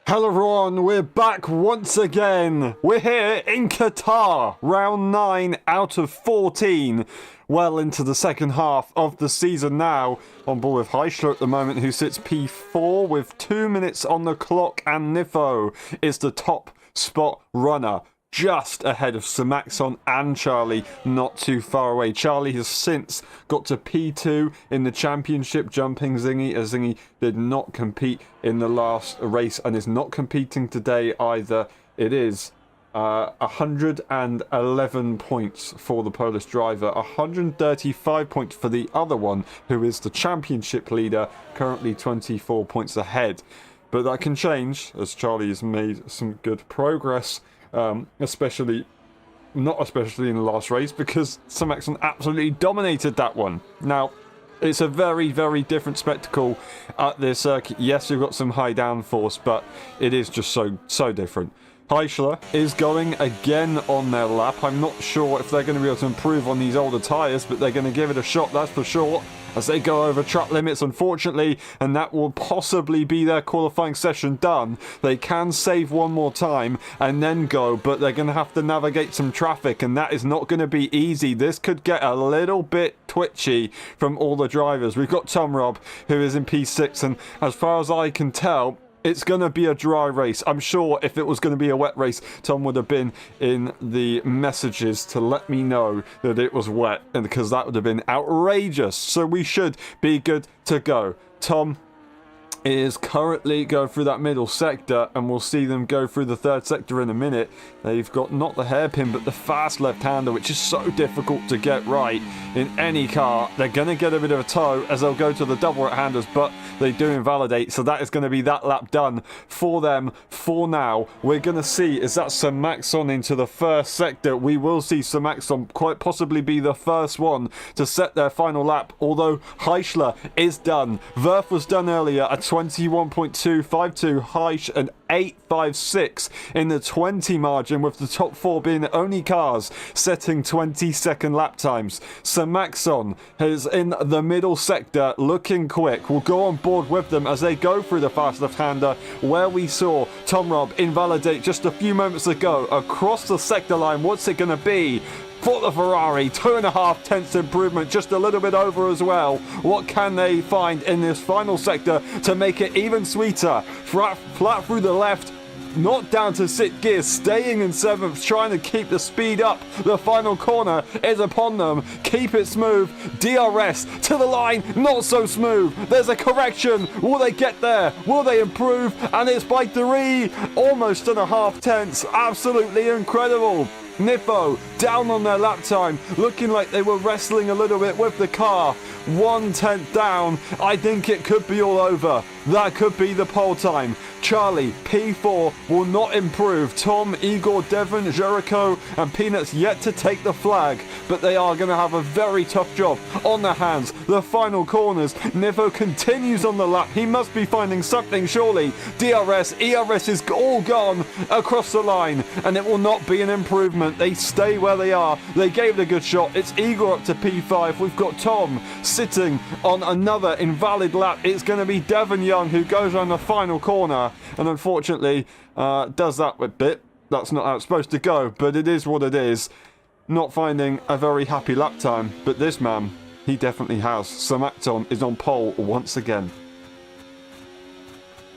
Hello everyone, we're back once again. We're here in Qatar, round 9 out of 14. Well into the second half of the season now. On board with Heisler at the moment, who sits P4 with 2 minutes on the clock, and Nifo is the top spot runner, just ahead of Samaxon and Charlie, not too far away. Charlie has since got to P2 in the championship, jumping Zingy, as Zingy did not compete in the last race and is not competing today either. It is 111 points for the Polish driver, 135 points for the other one, who is the championship leader, currently 24 points ahead. But that can change, as Charlie has made some good progress. Especially in the last race, because Samaxon absolutely dominated that one. Now, it's a very, very different spectacle at this circuit. Yes, we've got some high downforce, but it is just so different. Heisler is going again on their lap. I'm not sure if they're going to be able to improve on these older tyres, but they're going to give it a shot, that's for sure, as they go over track limits, unfortunately, and that will possibly be their qualifying session done. They can save one more time and then go, but they're going to have to navigate some traffic, and that is not going to be easy. This could get a little bit twitchy from all the drivers. We've got Tom Robb, who is in P6, and as far as I can tell, it's going to be a dry race. I'm sure if it was going to be a wet race, Tom would have been in the messages to let me know that it was wet, and because that would have been outrageous. So we should be good to go. Tom is currently going through that middle sector, and we'll see them go through the third sector in a minute. They've got not the hairpin, but the fast left-hander, which is so difficult to get right in any car. They're going to get a bit of a tow as they'll go to the double right-handers, but they do invalidate, so that is going to be that lap done for them for now. We're going to see, is that Samaxon into the first sector? We will see Samaxon quite possibly be the first one to set their final lap, although Heisler is done. Verf was done earlier at 21.252, Heisch and 8.56 in the 20 margin, with the top four being the only cars setting 20-second lap times. Samaxon is in the middle sector, looking quick. We'll go on board with them as they go through the fast left-hander, where we saw Tom Robb invalidate just a few moments ago across the sector line. What's it going to be for the Ferrari? 2.5 tenths improvement, just a little bit over as well. What can they find in this final sector to make it even sweeter? Flat through the left, not down to sit gears, staying in 7th, trying to keep the speed up. The final corner is upon them. Keep it smooth. DRS to the line, not so smooth. There's a correction. Will they get there? Will they improve? And it's by 3, almost 1.5 tenths. Absolutely incredible. Nifo down on their lap time, looking like they were wrestling a little bit with the car. 1 tenth down. I think it could be all over. That could be the pole time. Charlie, P4, will not improve. Tom, Igor, Devon, Jericho and Peanuts yet to take the flag, but they are going to have a very tough job on their hands. The final corners, Nifo continues on the lap. He must be finding something, surely. DRS, ERS is all gone across the line, and it will not be an improvement. They stay where they are. They gave it a good shot. It's Igor up to P5. We've got Tom sitting on another invalid lap. It's going to be Devon Young who goes around the final corner, and unfortunately does that a bit. That's not how it's supposed to go, but it is what it is. Not finding a very happy lap time, but this man, he definitely has. Samaxon is on pole once again.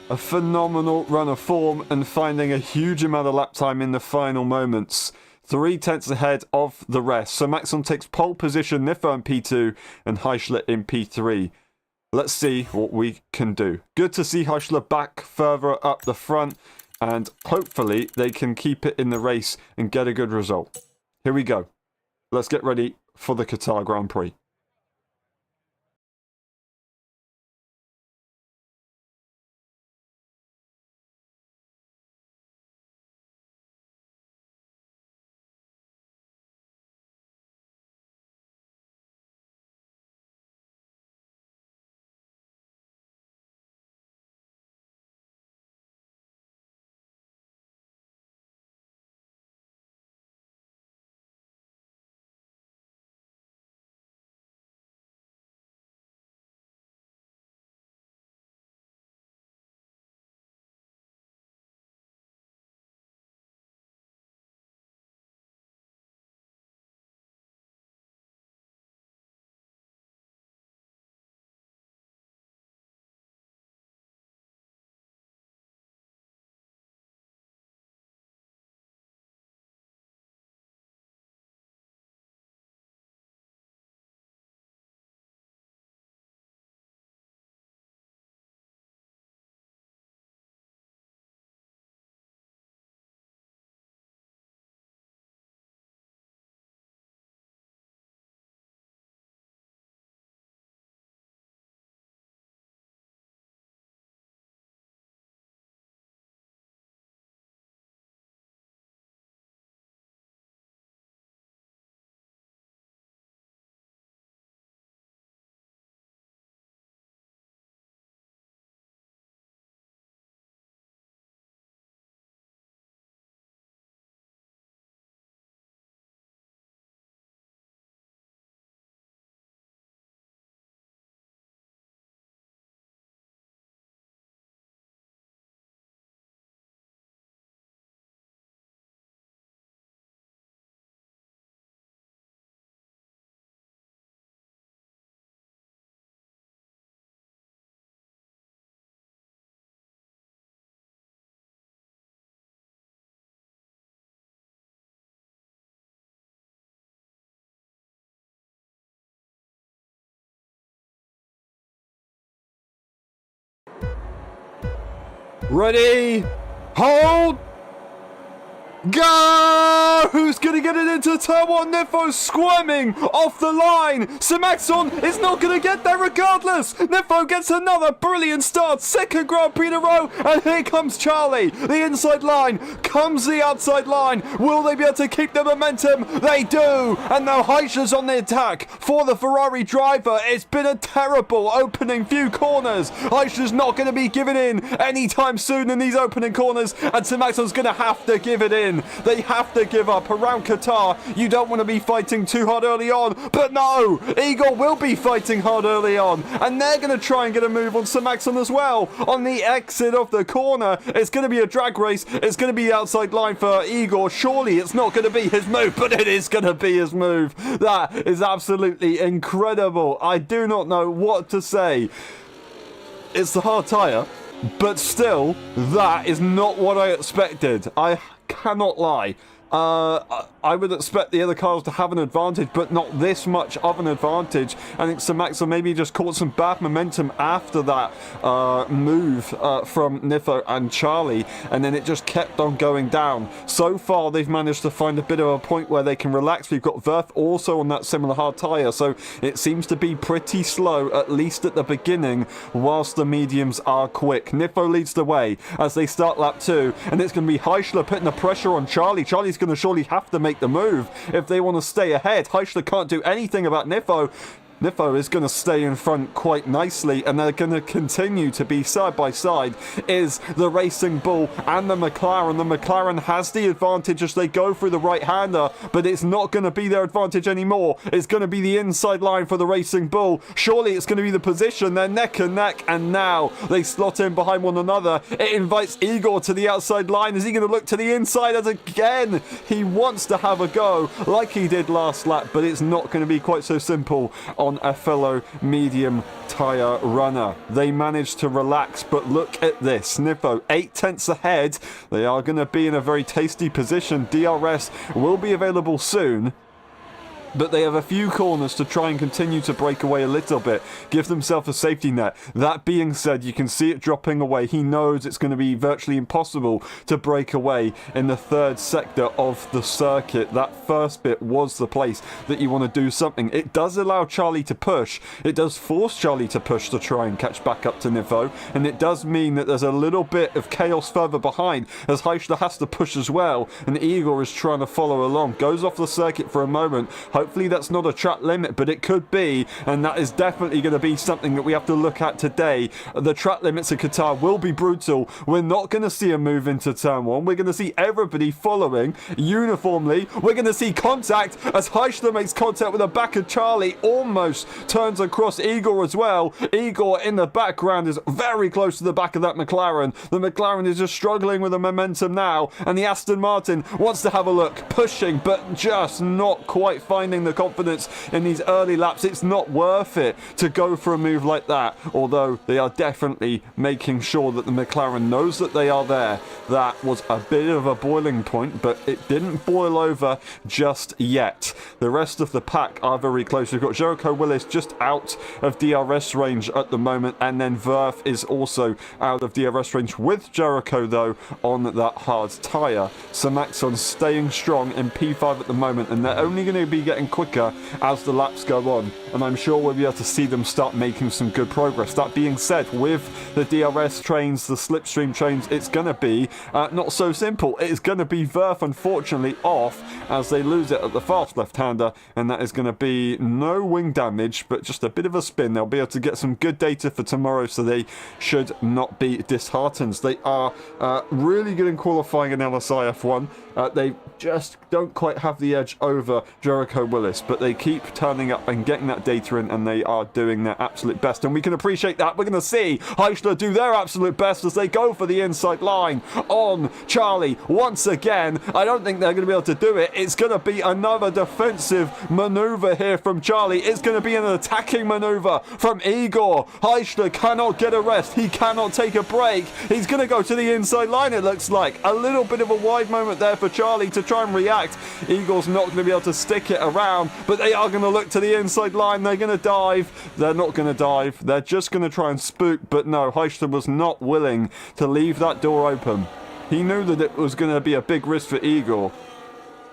A phenomenal run of form and finding a huge amount of lap time in the final moments. 3 tenths ahead of the rest. Samaxon takes pole position, Nifo in P2 and Heisler in P3. Let's see what we can do. Good to see Heisler back further up the front, and hopefully they can keep it in the race and get a good result. Here we go. Let's get ready for the Qatar Grand Prix. Ready, hold, go! Who's going to get it into turn one? Nifo squirming off the line. Simaxon is not going to get there regardless. Nifo gets another brilliant start. Second Grand Prix in a row. And here comes Charlie. The inside line comes the outside line. Will they be able to keep the momentum? They do. And now Heischer's on the attack for the Ferrari driver. It's been a terrible opening few corners. Heischer's not going to be giving in anytime soon in these opening corners. And Simaxon's going to have to give it in. They have to give up. Around Qatar, you don't want to be fighting too hard early on, but no, Igor will be fighting hard early on, and they're going to try and get a move on Simaxon as well. On the exit of the corner, it's going to be a drag race. It's going to be the outside line for Igor. Surely it's not going to be his move, but it is going to be his move. That is absolutely incredible. I do not know what to say. It's the hard tyre, but still, that is not what I expected. I cannot lie. I would expect the other cars to have an advantage, but not this much of an advantage. I think Simaxon maybe just caught some bad momentum after that move from Nifo and Charlie, and then it just kept on going down. So far, they've managed to find a bit of a point where they can relax. We've got Verth also on that similar hard tyre, so it seems to be pretty slow, at least at the beginning, whilst the mediums are quick. Nifo leads the way as they start lap 2, and it's going to be Heischer putting the pressure on Charlie. Charlie's going to surely have to make the move if they want to stay ahead. Heischer can't do anything about Nifo. Nifo is going to stay in front quite nicely, and they're going to continue to be side by side is the Racing Bull and the McLaren. The McLaren has the advantage as they go through the right-hander, but it's not going to be their advantage anymore. It's going to be the inside line for the Racing Bull. Surely it's going to be the position. They're neck and neck, and now they slot in behind one another. It invites Igor to the outside line. Is he going to look to the inside as again? He wants to have a go like he did last lap, but it's not going to be quite so simple on a fellow medium tyre runner. They managed to relax, but look at this. Nifo 8 tenths ahead. They are going to be in a very tasty position. DRS will be available soon, but they have a few corners to try and continue to break away a little bit, give themselves a safety net. That being said, you can see it dropping away. He knows it's going to be virtually impossible to break away in the third sector of the circuit. That first bit was the place that you want to do something. It does allow Charlie to push. It does force Charlie to push to try and catch back up to Nifo, and it does mean that there's a little bit of chaos further behind as Heischer has to push as well, and Igor is trying to follow along. Goes off the circuit for a moment. Hopefully that's not a track limit, but it could be, and that is definitely going to be something that we have to look at today. The track limits at Qatar will be brutal. We're not going to see a move into turn 1. We're going to see everybody following uniformly. We're going to see contact as Heischer makes contact with the back of Charlie, almost turns across Igor as well. Igor in the background is very close to the back of that McLaren. The McLaren is just struggling with the momentum now, and the Aston Martin wants to have a look, pushing, but just not quite finding the confidence in these early laps. It's not worth it to go for a move like that, although they are definitely making sure that the McLaren knows that they are there. That was a bit of a boiling point, but it didn't boil over just yet. The rest of the pack are very close. We've got Jericho Willis just out of DRS range at the moment, and then Verth is also out of DRS range with Jericho though on that hard tyre. Simaxon staying strong in P5 at the moment, and they're only going to be getting quicker as the laps go on, and I'm sure we'll be able to see them start making some good progress. That being said, with the DRS trains, the slipstream trains, it's going to be not so simple. It is going to be Verth unfortunately off as they lose it at the fast left-hander, and that is going to be no wing damage, but just a bit of a spin. They'll be able to get some good data for tomorrow, so they should not be disheartened. They are really good in qualifying in LSI F1. They just don't quite have the edge over Jericho Willis, but they keep turning up and getting that data in, and they are doing their absolute best, and we can appreciate that. We're going to see Heischer do their absolute best as they go for the inside line on Charlie once again. I don't think they're going to be able to do it. It's going to be another defensive maneuver here from Charlie. It's going to be an attacking maneuver from Igor. Heischer cannot get a rest. He cannot take a break. He's going to go to the inside line, it looks like. A little bit of a wide moment there for Charlie to try and react. Igor's not going to be able to stick it around around, but they are going to look to the inside line. They're going to dive. They're not going to dive. They're just going to try and spook, but no, Heischler was not willing to leave that door open. He knew that it was going to be a big risk for Igor,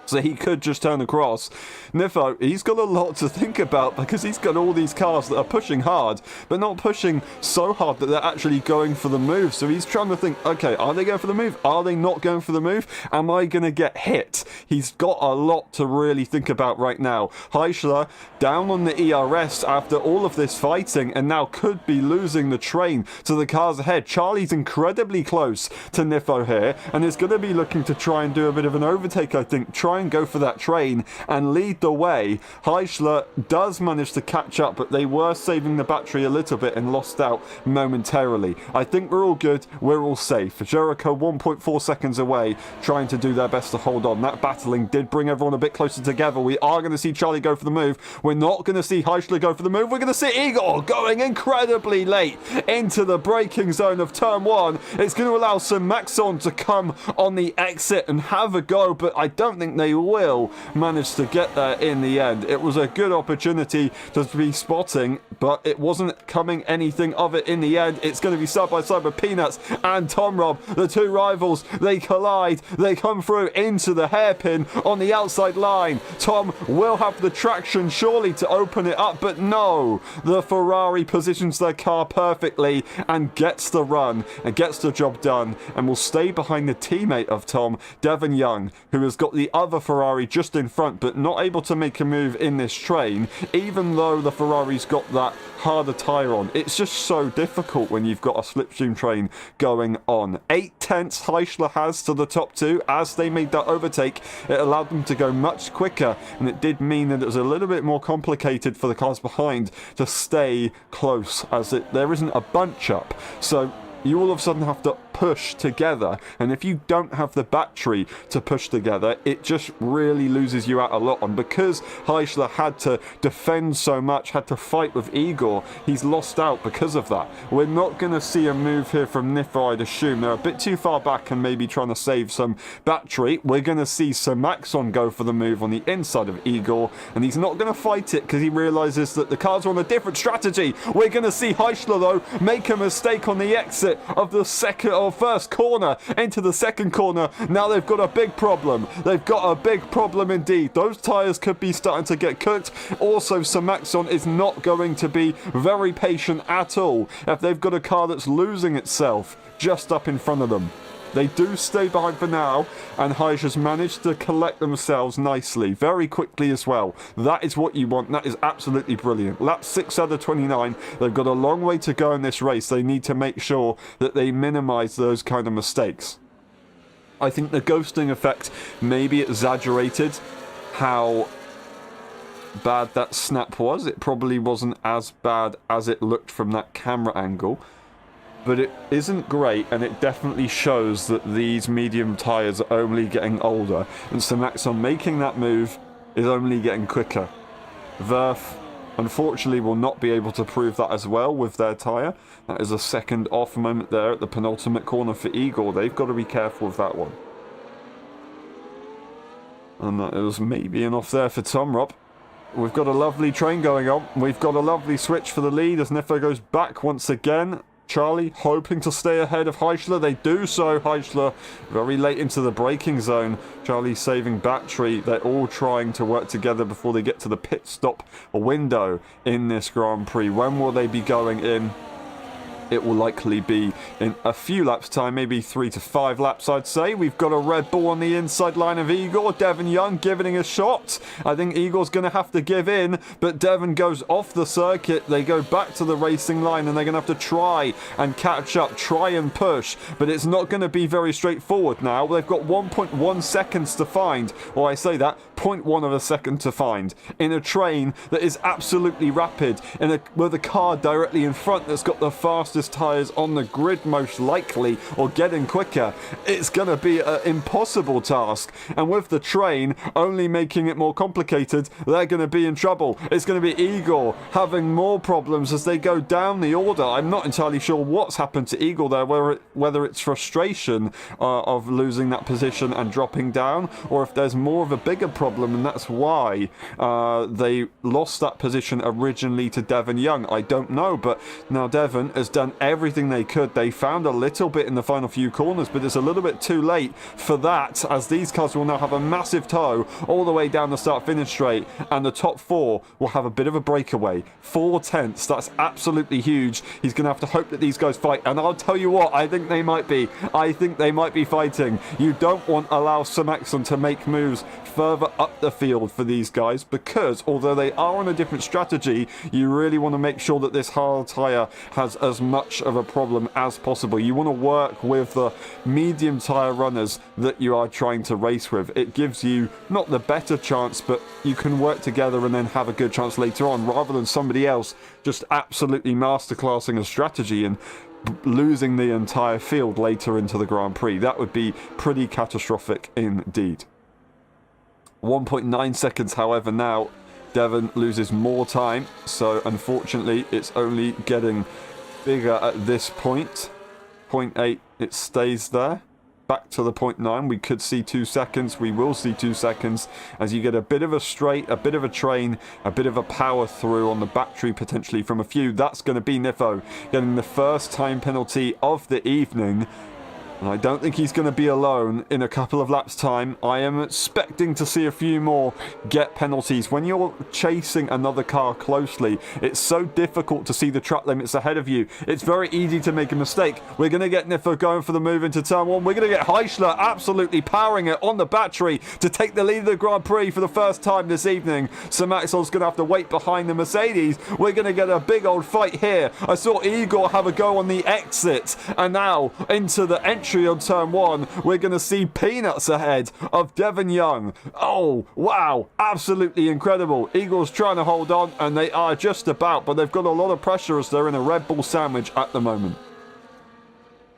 so he could just turn across. Nifo, he's got a lot to think about because he's got all these cars that are pushing hard, but not pushing so hard that they're actually going for the move. So he's trying to think, okay, are they going for the move? Are they not going for the move? Am I going to get hit? He's got a lot to really think about right now. Heischler down on the ERS after all of this fighting and now could be losing the train to the cars ahead. Charlie's incredibly close to Nifo here and is going to be looking to try and do a bit of an overtake, I think. Try and go for that train and lead the way. Heischler does manage to catch up, but they were saving the battery a little bit and lost out momentarily. I think we're all good. We're all safe. Jericho 1.4 seconds away, trying to do their best to hold on. That battling did bring everyone a bit closer together. We are going to see Charlie go for the move. We're not going to see Heischler go for the move. We're going to see Igor going incredibly late into the braking zone of turn 1. It's going to allow some Maxon to come on the exit and have a go, but I don't think they will manage to get there in the end. It was a good opportunity to be spotting, but it wasn't coming anything of it in the end. It's going to be side by side with Peanuts and Tom Rob, the two rivals. They collide. They come through into the hairpin on the outside line. Tom will have the traction surely to open it up, but no. The Ferrari positions their car perfectly and gets the run and gets the job done and will stay behind the teammate of Tom, Devon Young, who has got the other Ferrari just in front, but not able to make a move in this train, even though the Ferrari's got that harder tyre on. It's just so difficult when you've got a slipstream train going on. 8/10 Heischler has to the top two. As they made that overtake, it allowed them to go much quicker, and it did mean that it was a little bit more complicated for the cars behind to stay close, as there isn't a bunch up. So you all of a sudden have to push together, and if you don't have the battery to push together, it just really loses you out a lot. And because Heischler had to defend so much, had to fight with Igor, he's lost out because of that. We're not going to see a move here from Nifo, I'd assume. They're a bit too far back and maybe trying to save some battery. We're going to see Sir Maxon go for the move on the inside of Igor, and he's not going to fight it because he realizes that the cars are on a different strategy. We're going to see Heischler, though, make a mistake on the exit of the first corner into the second corner. Now they've got a big problem. They've got a big problem indeed. Those tyres could be starting to get cooked. Also, Sir Maxon is not going to be very patient at all if they've got a car that's losing itself just up in front of them. They do stay behind for now, and Heischler's managed to collect themselves nicely, very quickly as well. That is what you want. That is absolutely brilliant. Lap 6 out of 29. They've got a long way to go in this race. They need to make sure that they minimize those kind of mistakes. I think the ghosting effect maybe exaggerated how bad that snap was. It probably wasn't as bad as it looked from that camera angle. But it isn't great, and it definitely shows that these medium tyres are only getting older, and Sir Maxon making that move is only getting quicker. Verf, unfortunately, will not be able to prove that as well with their tyre. That is a second off moment there at the penultimate corner for Igor. They've got to be careful with that one. And that was maybe an off there for Tom Rob. We've got a lovely train going on. We've got a lovely switch for the lead as Nifo goes back once again. Charlie hoping to stay ahead of Heischler. They do so. Heischler very late into the braking zone. Charlie saving battery. They're all trying to work together before they get to the pit stop window in this Grand Prix. When will they be going in? It will likely be in a few laps time, maybe 3 to 5 laps, I'd say. We've got a Red Bull on the inside line of Igor. Devon Young giving a shot. I think Igor's going to have to give in, but Devon goes off the circuit. They go back to the racing line, and they're going to have to try and catch up, try and push, but it's not going to be very straightforward now. They've got 1.1 seconds to find, or I say that, 0.1 of a second to find, in a train that is absolutely rapid, with a car directly in front that's got the fastest fastest tyres on the grid most likely, or getting quicker, it's going to be an impossible task. And with the train only making it more complicated, they're going to be in trouble. It's going to be Igor having more problems as they go down the order. I'm not entirely sure what's happened to Igor there, whether it's frustration of losing that position and dropping down, or if there's more of a bigger problem and that's why they lost that position originally to Devon Young. I don't know, but now Devon has done everything they could. They found a little bit in the final few corners, but it's a little bit too late for that, as these cars will now have a massive tow all the way down the start-finish straight, and the top four will have a bit of a breakaway. 4/10, that's absolutely huge. He's going to have to hope that these guys fight, and I'll tell you what, I think they might be. I think they might be fighting. You don't want to allow Samaxon to make moves further up the field for these guys, because although they are on a different strategy, you really want to make sure that this hard tyre has as much of a problem as possible. You want to work with the medium tyre runners that you are trying to race with. It gives you not the better chance, but you can work together and then have a good chance later on, rather than somebody else just absolutely masterclassing a strategy and losing the entire field later into the Grand Prix. That would be pretty catastrophic indeed. 1.9 seconds, however, now Devon loses more time, so unfortunately it's only getting bigger at this point. 0.8, it stays there. Back to the 0.9, we could see 2 seconds, we will see 2 seconds, as you get a bit of a straight, a bit of a train, a bit of a power through on the battery potentially from a few. That's going to be Nifo getting the first time penalty of the evening. And I don't think he's going to be alone in a couple of laps' time. I am expecting to see a few more get penalties. When you're chasing another car closely, it's so difficult to see the track limits ahead of you. It's very easy to make a mistake. We're going to get Nifo going for the move into turn one. We're going to get Heischler absolutely powering it on the battery to take the lead of the Grand Prix for the first time this evening. So Maxwell's going to have to wait behind the Mercedes. We're going to get a big old fight here. I saw Igor have a go on the exit, and now into the entry on turn one, we're going to see peanuts ahead of Devon Young. Oh, wow, absolutely incredible. Igor's trying to hold on, and they are just about, but they've got a lot of pressure as they're in a Red Bull sandwich at the moment.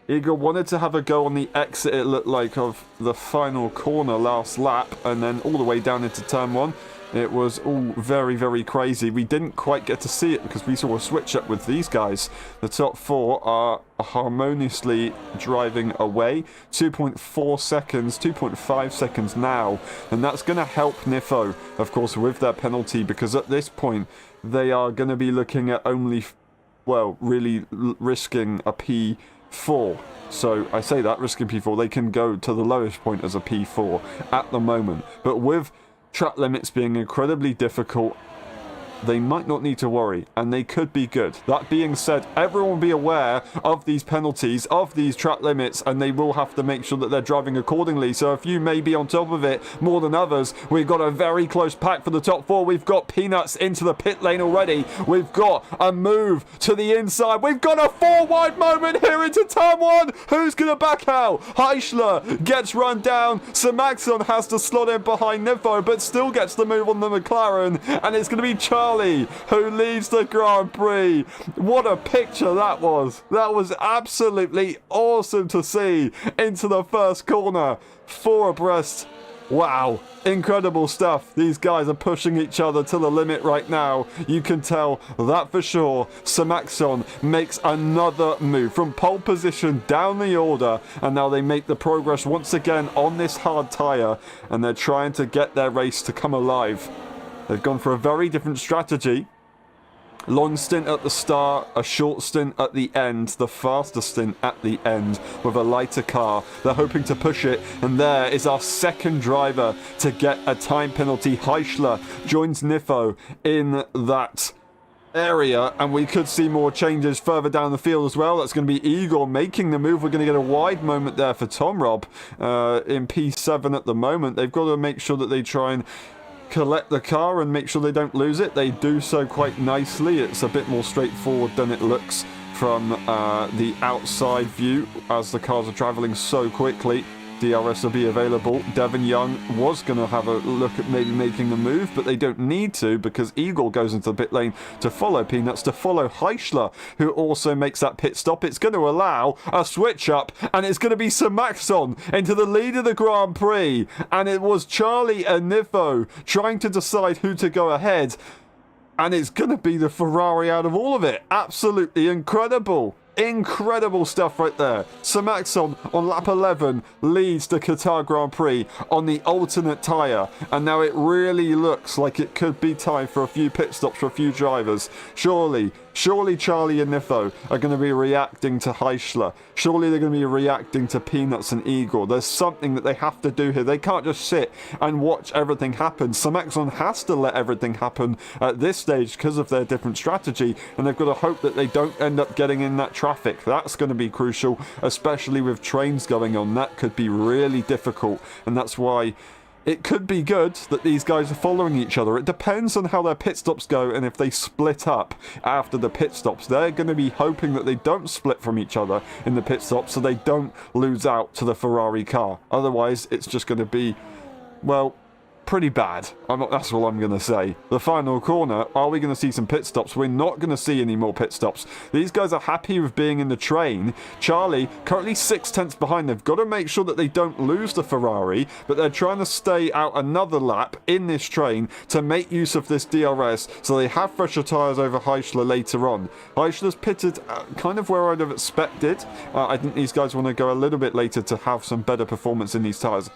Igor wanted to have a go on the exit, it looked like, of the final corner last lap, and then all the way down into turn one. It was all very, very crazy. We didn't quite get to see it because we saw a switch up with these guys. The top four are harmoniously driving away. 2.4 seconds, 2.5 seconds now. And that's going to help Nifo, of course, with their penalty, because at this point, they are going to be looking at only, well, really risking a P4. So I say that, risking P4, they can go to the lowest point as a P4 at the moment. But with track limits being incredibly difficult, they might not need to worry, and they could be good. That being said, everyone will be aware of these penalties, of these track limits, and they will have to make sure that they're driving accordingly. So if you may be on top of it more than others, we've got a very close pack for the top four. We've got Peanuts into the pit lane already. We've got a move to the inside. We've got a four-wide moment here into turn one. Who's going to back out? Heischler gets run down. Samaxon has to slot in behind Nifo, but still gets the move on the McLaren, and it's going to be Charlie who leads the Grand Prix. What a picture that was. That was absolutely awesome to see into the first corner. Four abreast. Wow, incredible stuff. These guys are pushing each other to the limit right now. You can tell that for sure. Samaxon makes another move from pole position down the order, and now they make the progress once again on this hard tyre, and they're trying to get their race to come alive. They've gone for a very different strategy. Long stint at the start, a short stint at the end, the faster stint at the end with a lighter car. They're hoping to push it, and there is our second driver to get a time penalty. Heischler joins Nifo in that area, and we could see more changes further down the field as well. That's going to be Igor making the move. We're going to get a wide moment there for Tom Robb in P7 at the moment. They've got to make sure that they try and collect the car and make sure they don't lose it. They do so quite nicely. It's a bit more straightforward than it looks from the outside view, as the cars are traveling so quickly. DRS will be available. Devon Young was going to have a look at maybe making the move, but they don't need to because Eagle goes into the pit lane to follow Peanuts, to follow Heischler, who also makes that pit stop. It's going to allow a switch up, and it's going to be Sir Maxon into the lead of the Grand Prix. And it was Charlie and Nivo trying to decide who to go ahead. And it's going to be the Ferrari out of all of it. Absolutely incredible. Incredible stuff right there. Sir Maxon on lap 11 leads the Qatar Grand Prix on the alternate tyre. And now it really looks like it could be time for a few pit stops for a few drivers. Surely Charlie and Nivo are going to be reacting to Heischler. Surely they're going to be reacting to Peanuts and Igor. There's something that they have to do here. They can't just sit and watch everything happen. Sir Maxon has to let everything happen at this stage because of their different strategy, and they've got to hope that they don't end up getting in that traffic. That's going to be crucial, especially with trains going on. That could be really difficult, and that's why it could be good that these guys are following each other. It depends on how their pit stops go and if they split up after the pit stops. They're going to be hoping that they don't split from each other in the pit stop so they don't lose out to the Ferrari car. Otherwise, it's just going to be, well, pretty bad. That's all I'm going to say. The final corner, are we going to see some pit stops? We're not going to see any more pit stops. These guys are happy with being in the train. Charlie, currently 6/10 behind. They've got to make sure that they don't lose the Ferrari, but they're trying to stay out another lap in this train to make use of this DRS so they have fresher tyres over Heischler later on. Heischler's pitted kind of where I'd have expected. I think these guys want to go a little bit later to have some better performance in these tyres.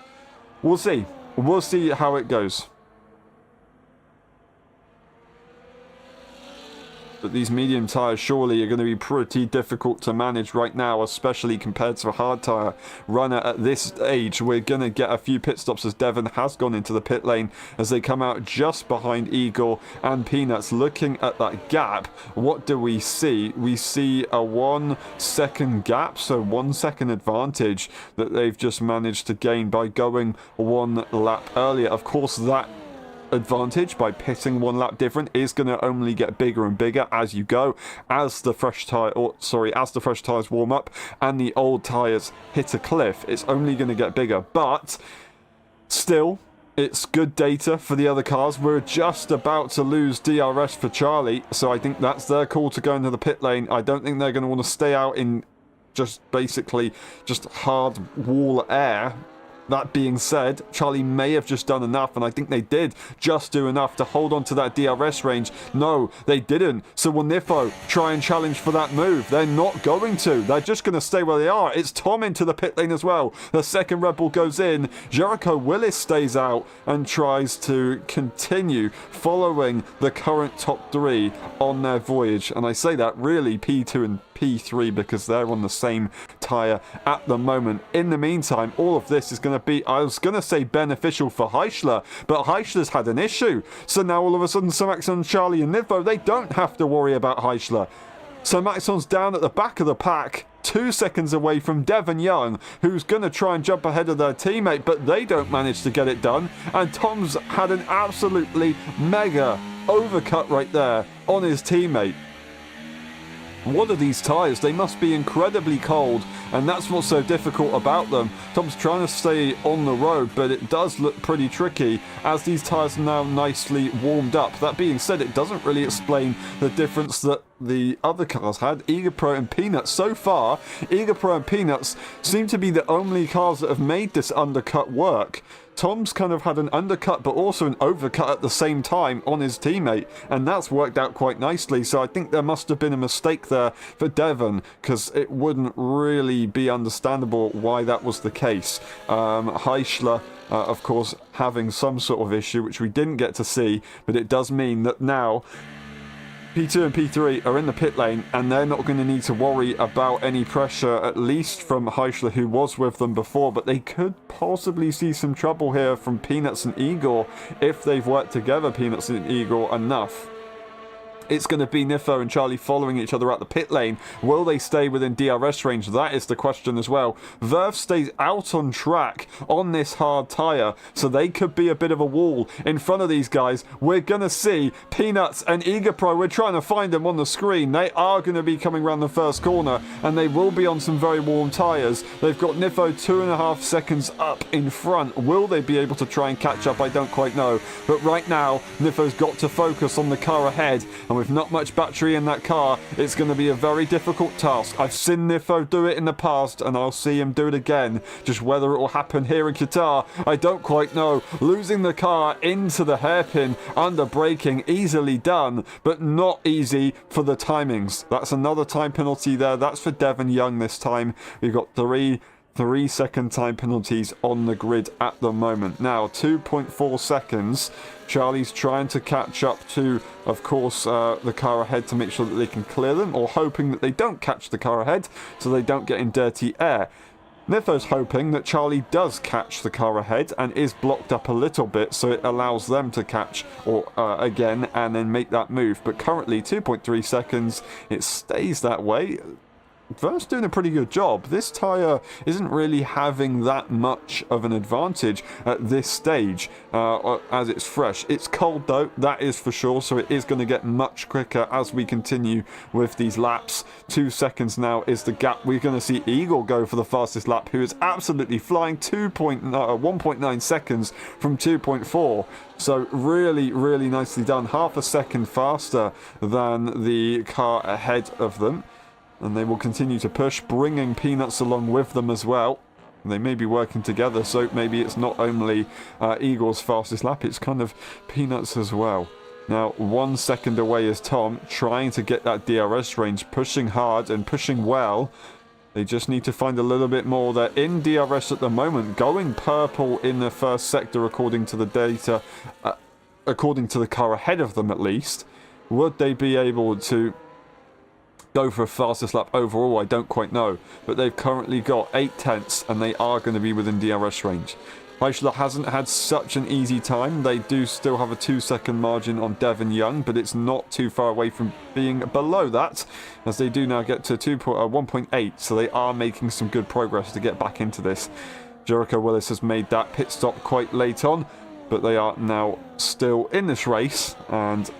We'll see. We'll see how it goes. But these medium tyres surely are going to be pretty difficult to manage right now, especially compared to a hard tyre runner at this stage. We're going to get a few pit stops as Devon has gone into the pit lane as they come out just behind Eagle and Peanuts. Looking at that gap, what do we see? We see a 1 second gap, so 1 second advantage that they've just managed to gain by going 1 lap earlier. Of course, that advantage by pitting 1 lap different is going to only get bigger and bigger as you go, as the fresh tires warm up and the old tires hit a cliff. It's only going to get bigger, but still, it's good data for the other cars. We're just about to lose DRS for Charlie, so I think that's their call to go into the pit lane. I don't think they're going to want to stay out in just basically just hard wall air. That being said, Charlie may have just done enough, and I think they did just do enough to hold on to that DRS range. No, they didn't. So will Nivo try and challenge for that move? They're not going to. They're just going to stay where they are. It's Tom into the pit lane as well. The second Red Bull goes in. Jericho Willis stays out and tries to continue following the current top 3 on their voyage. And I say that really P2 and P3 because they're on the same tyre at the moment. In the meantime, all of this is going to be, I was going to say beneficial for Heischler, but Heischler's had an issue. So now all of a sudden, Sir Maxon, Charlie and Nivo, they don't have to worry about Heischler. So Maxon's down at the back of the pack, 2 seconds away from Devon Young, who's going to try and jump ahead of their teammate, but they don't manage to get it done. And Tom's had an absolutely mega overcut right there on his teammate. What are these tyres? They must be incredibly cold, and that's what's so difficult about them. Tom's trying to stay on the road, but it does look pretty tricky as these tyres are now nicely warmed up. That being said, it doesn't really explain the difference that the other cars had. Eager Pro and Peanuts. So far, Eager Pro and Peanuts seem to be the only cars that have made this undercut work. Tom's kind of had an undercut but also an overcut at the same time on his teammate, and that's worked out quite nicely. So I think there must have been a mistake there for Devon, because it wouldn't really be understandable why that was the case. Heischler, of course, having some sort of issue, which we didn't get to see, but it does mean that now P2 and P3 are in the pit lane, and they're not going to need to worry about any pressure, at least from Heischler, who was with them before, but they could possibly see some trouble here from Peanuts and Igor if they've worked together, Peanuts and Igor, enough. It's going to be Nifo and Charlie following each other out the pit lane. Will they stay within DRS range? That is the question as well. Verf stays out on track on this hard tyre, so they could be a bit of a wall in front of these guys. We're going to see Peanuts and Eager Pro. We're trying to find them on the screen. They are going to be coming around the first corner, and they will be on some very warm tyres. They've got Nifo 2.5 seconds up in front. Will they be able to try and catch up? I don't quite know. But right now, Nifo's got to focus on the car ahead, and with not much battery in that car, it's going to be a very difficult task. I've seen Nifo do it in the past, and I'll see him do it again. Just whether it will happen here in Qatar, I don't quite know. Losing the car into the hairpin under braking, easily done, but not easy for the timings. That's another time penalty there. That's for Devon Young this time. We've got 3-second time penalties on the grid at the moment. Now, 2.4 seconds. Charlie's trying to catch up to, of course, the car ahead to make sure that they can clear them, or hoping that they don't catch the car ahead so they don't get in dirty air. Nifo's hoping that Charlie does catch the car ahead and is blocked up a little bit, so it allows them to catch or again and then make that move. But currently 2.3 seconds, it stays that way. Verf's doing a pretty good job. This tyre isn't really having that much of an advantage at this stage as it's fresh. It's cold though, that is for sure, so it is going to get much quicker as we continue with these laps. 2 seconds now is the gap. We're going to see Eagle go for the fastest lap, who is absolutely flying 1.9 seconds from 2.4. So really, really nicely done. Half a second faster than the car ahead of them. And they will continue to push, bringing Peanuts along with them as well. They may be working together, so maybe it's not only Eagle's fastest lap, it's kind of Peanuts as well. Now, 1 second away is Tom, trying to get that DRS range, pushing hard and pushing well. They just need to find a little bit more. They're in DRS at the moment, going purple in the first sector according to the data, according to the car ahead of them at least. Would they be able to go for a fastest lap overall? I don't quite know, but they've currently got 8 tenths and they are going to be within DRS range. Heisler hasn't had such an easy time. They do still have a 2-second margin on Devon Young, but it's not too far away from being below that, as they do now get to 1.8, so they are making some good progress to get back into this. Jericho Willis has made that pit stop quite late on, but they are now still in this race and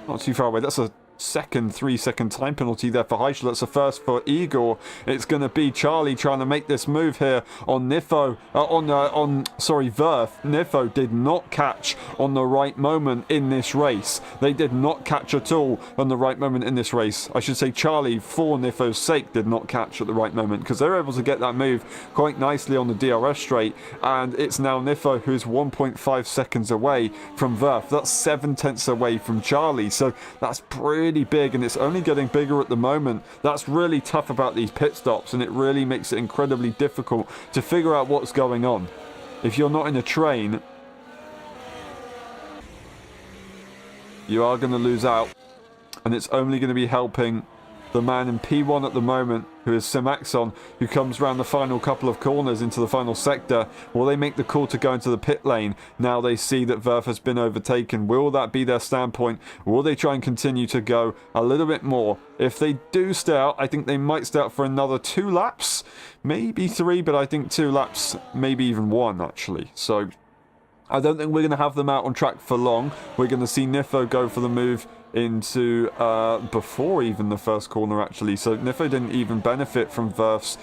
not too far away. That's a 3-second time penalty there for Heisler. That's the first for Igor. It's going to be Charlie trying to make this move here on Nifo. Verf. Nifo did not catch on the right moment in this race. They did not catch at all on the right moment in this race. I should say Charlie, for Nifo's sake, did not catch at the right moment, because they were able to get that move quite nicely on the DRS straight, and it's now Nifo who's 1.5 seconds away from Verf. That's 7 tenths away from Charlie, so that's pretty big, and it's only getting bigger at the moment. That's really tough about these pit stops, and it really makes it incredibly difficult to figure out what's going on. If you're not in a train, you are going to lose out, and it's only going to be helping the man in P1 at the moment, who is Simaxon, who comes around the final couple of corners into the final sector. Will they make the call to go into the pit lane? Now they see that Verf has been overtaken. Will that be their standpoint? Will they try and continue to go a little bit more? If they do stay out, I think they might stay out for another 2 laps, maybe 3, but I think 2 laps, maybe even 1 actually. So I don't think we're going to have them out on track for long. We're going to see Nifo go for the move into before even the first corner actually, so Nifo didn't even benefit from Verf's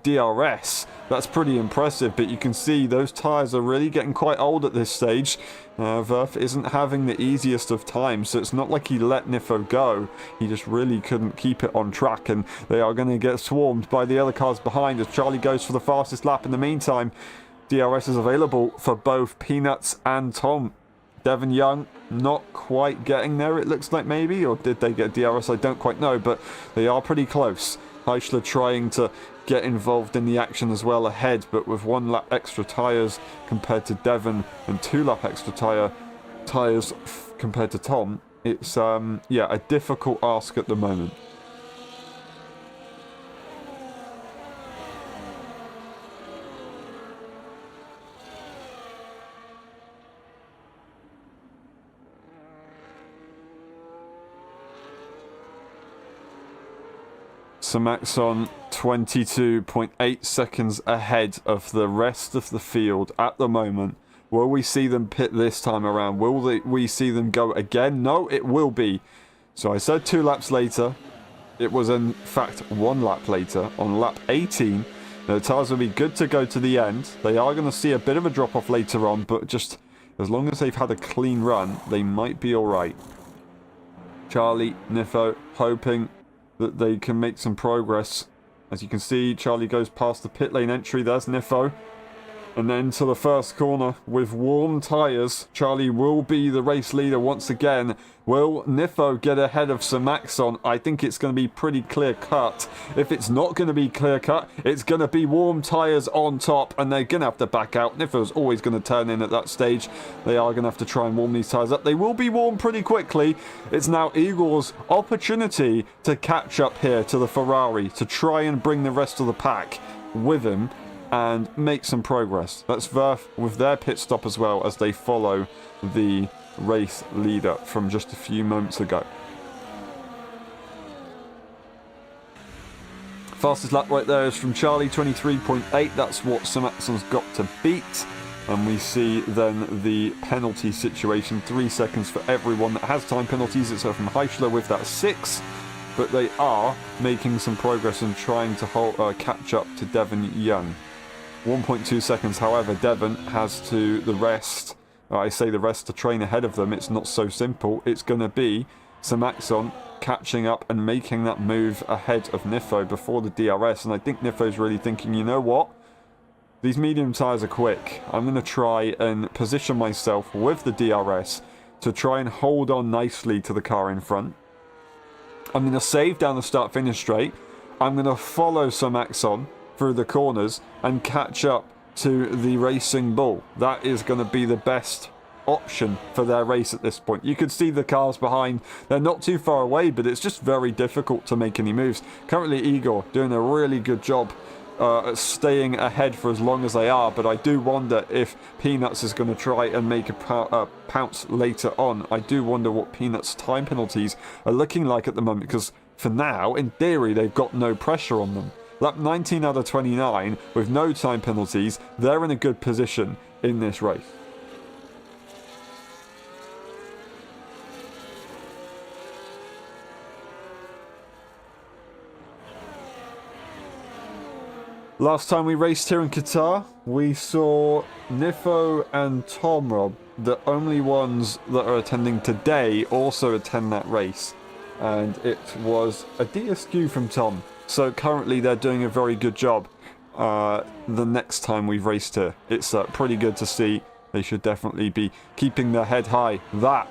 DRS. That's pretty impressive, but you can see those tyres are really getting quite old at this stage. Verf isn't having the easiest of times, so it's not like he let Nifo go. He just really couldn't keep it on track, and they are going to get swarmed by the other cars behind as Charlie goes for the fastest lap. In the meantime, DRS is available for both Peanuts and Tom. Devon Young not quite getting there, it looks like, maybe, or did they get DRS? I don't quite know, but they are pretty close. Heisler trying to get involved in the action as well ahead, but with 1 lap extra tyres compared to Devon and 2 lap extra tyres compared to Tom, it's yeah, a difficult ask at the moment. Samaxon 22.8 seconds ahead of the rest of the field at the moment. Will we see them pit this time around? Will we see them go again? No, it will be. So I said 2 laps later. It was in fact 1 lap later on lap 18. The tyres will be good to go to the end. They are going to see a bit of a drop off later on, but just as long as they've had a clean run, they might be alright. Charlie, Nifo, hoping that they can make some progress. As you can see, Charlie goes past the pit lane entry. There's Nifo. And then to the first corner with warm tyres. Charlie will be the race leader once again. Will Nifo get ahead of Samaxon? I think it's going to be pretty clear cut. If it's not going to be clear cut, it's going to be warm tyres on top and they're going to have to back out. Nifo's always going to turn in at that stage. They are going to have to try and warm these tyres up. They will be warm pretty quickly. It's now Igor's opportunity to catch up here to the Ferrari, to try and bring the rest of the pack with him and make some progress. That's Verf with their pit stop as well as they follow the race leader from just a few moments ago. Fastest lap right there is from Charlie, 23.8. That's what Samaxon's got to beat. And we see then the penalty situation. 3 seconds for everyone that has time penalties. It's from Heischler with that 6. But they are making some progress and trying to catch up to Devon Young. 1.2 seconds, however, Devon has to the rest. I say the rest to train ahead of them. It's not so simple. It's going to be Samaxon catching up and making that move ahead of Nifo before the DRS. And I think Nifo's really thinking, you know what? These medium tyres are quick. I'm going to try and position myself with the DRS to try and hold on nicely to the car in front. I'm going to save down the start-finish straight. I'm going to follow Samaxon through the corners and catch up to the Racing Bull. That is going to be the best option for their race at this point. You could see the cars behind. They're not too far away, but it's just very difficult to make any moves. Currently, Igor doing a really good job at staying ahead for as long as they are, but I do wonder if Peanuts is going to try and make a pounce later on. I do wonder what Peanuts' time penalties are looking like at the moment, because for now, in theory, they've got no pressure on them. Lap 19 out of 29 with no time penalties. They're in a good position in this race. Last time we raced here in Qatar, we saw Nifo and Tom, Rob, the only ones that are attending today, also attend that race. And it was a DSQ from Tom. So currently they're doing a very good job the next time we've raced here. It's pretty good to see. They should definitely be keeping their head high. That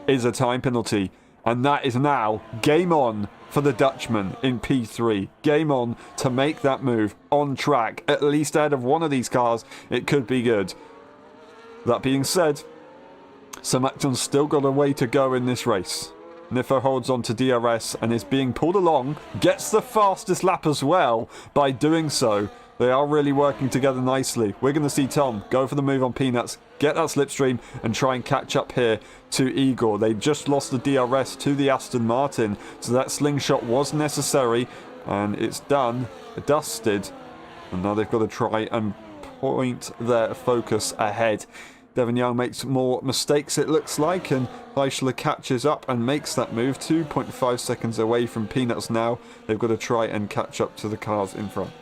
is a time penalty. And that is now game on for the Dutchman in P3. Game on to make that move on track. At least ahead of one of these cars, it could be good. That being said, Samaxon's still got a way to go in this race. Nifo holds on to DRS and is being pulled along, gets the fastest lap as well by doing so. They are really working together nicely. We're going to see Tom go for the move on Peanuts, get that slipstream and try and catch up here to Igor. They just lost the DRS to the Aston Martin, so that slingshot was necessary and it's done, dusted, and now they've got to try and point their focus ahead. Devon Young makes more mistakes, it looks like, and Eichler catches up and makes that move. 2.5 seconds away from Peanuts now. They've got to try and catch up to the cars in front.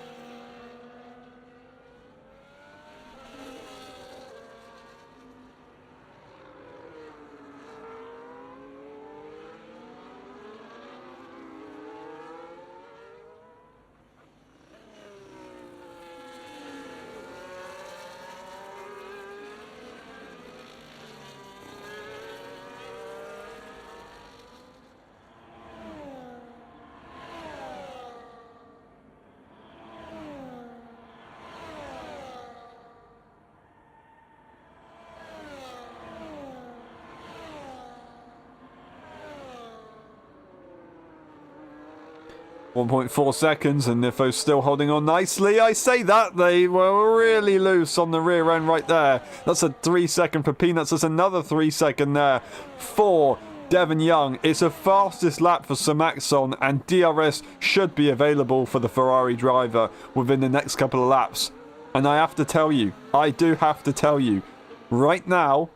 1.4 seconds and Nifo's still holding on nicely. I say that, they were really loose on the rear end right there. That's a 3 second for Peanuts. That's another 3 second there for Devon Young. It's a fastest lap for Sir Maxon, and DRS should be available for the Ferrari driver within the next couple of laps. And I have to tell you, I do have to tell you, right now,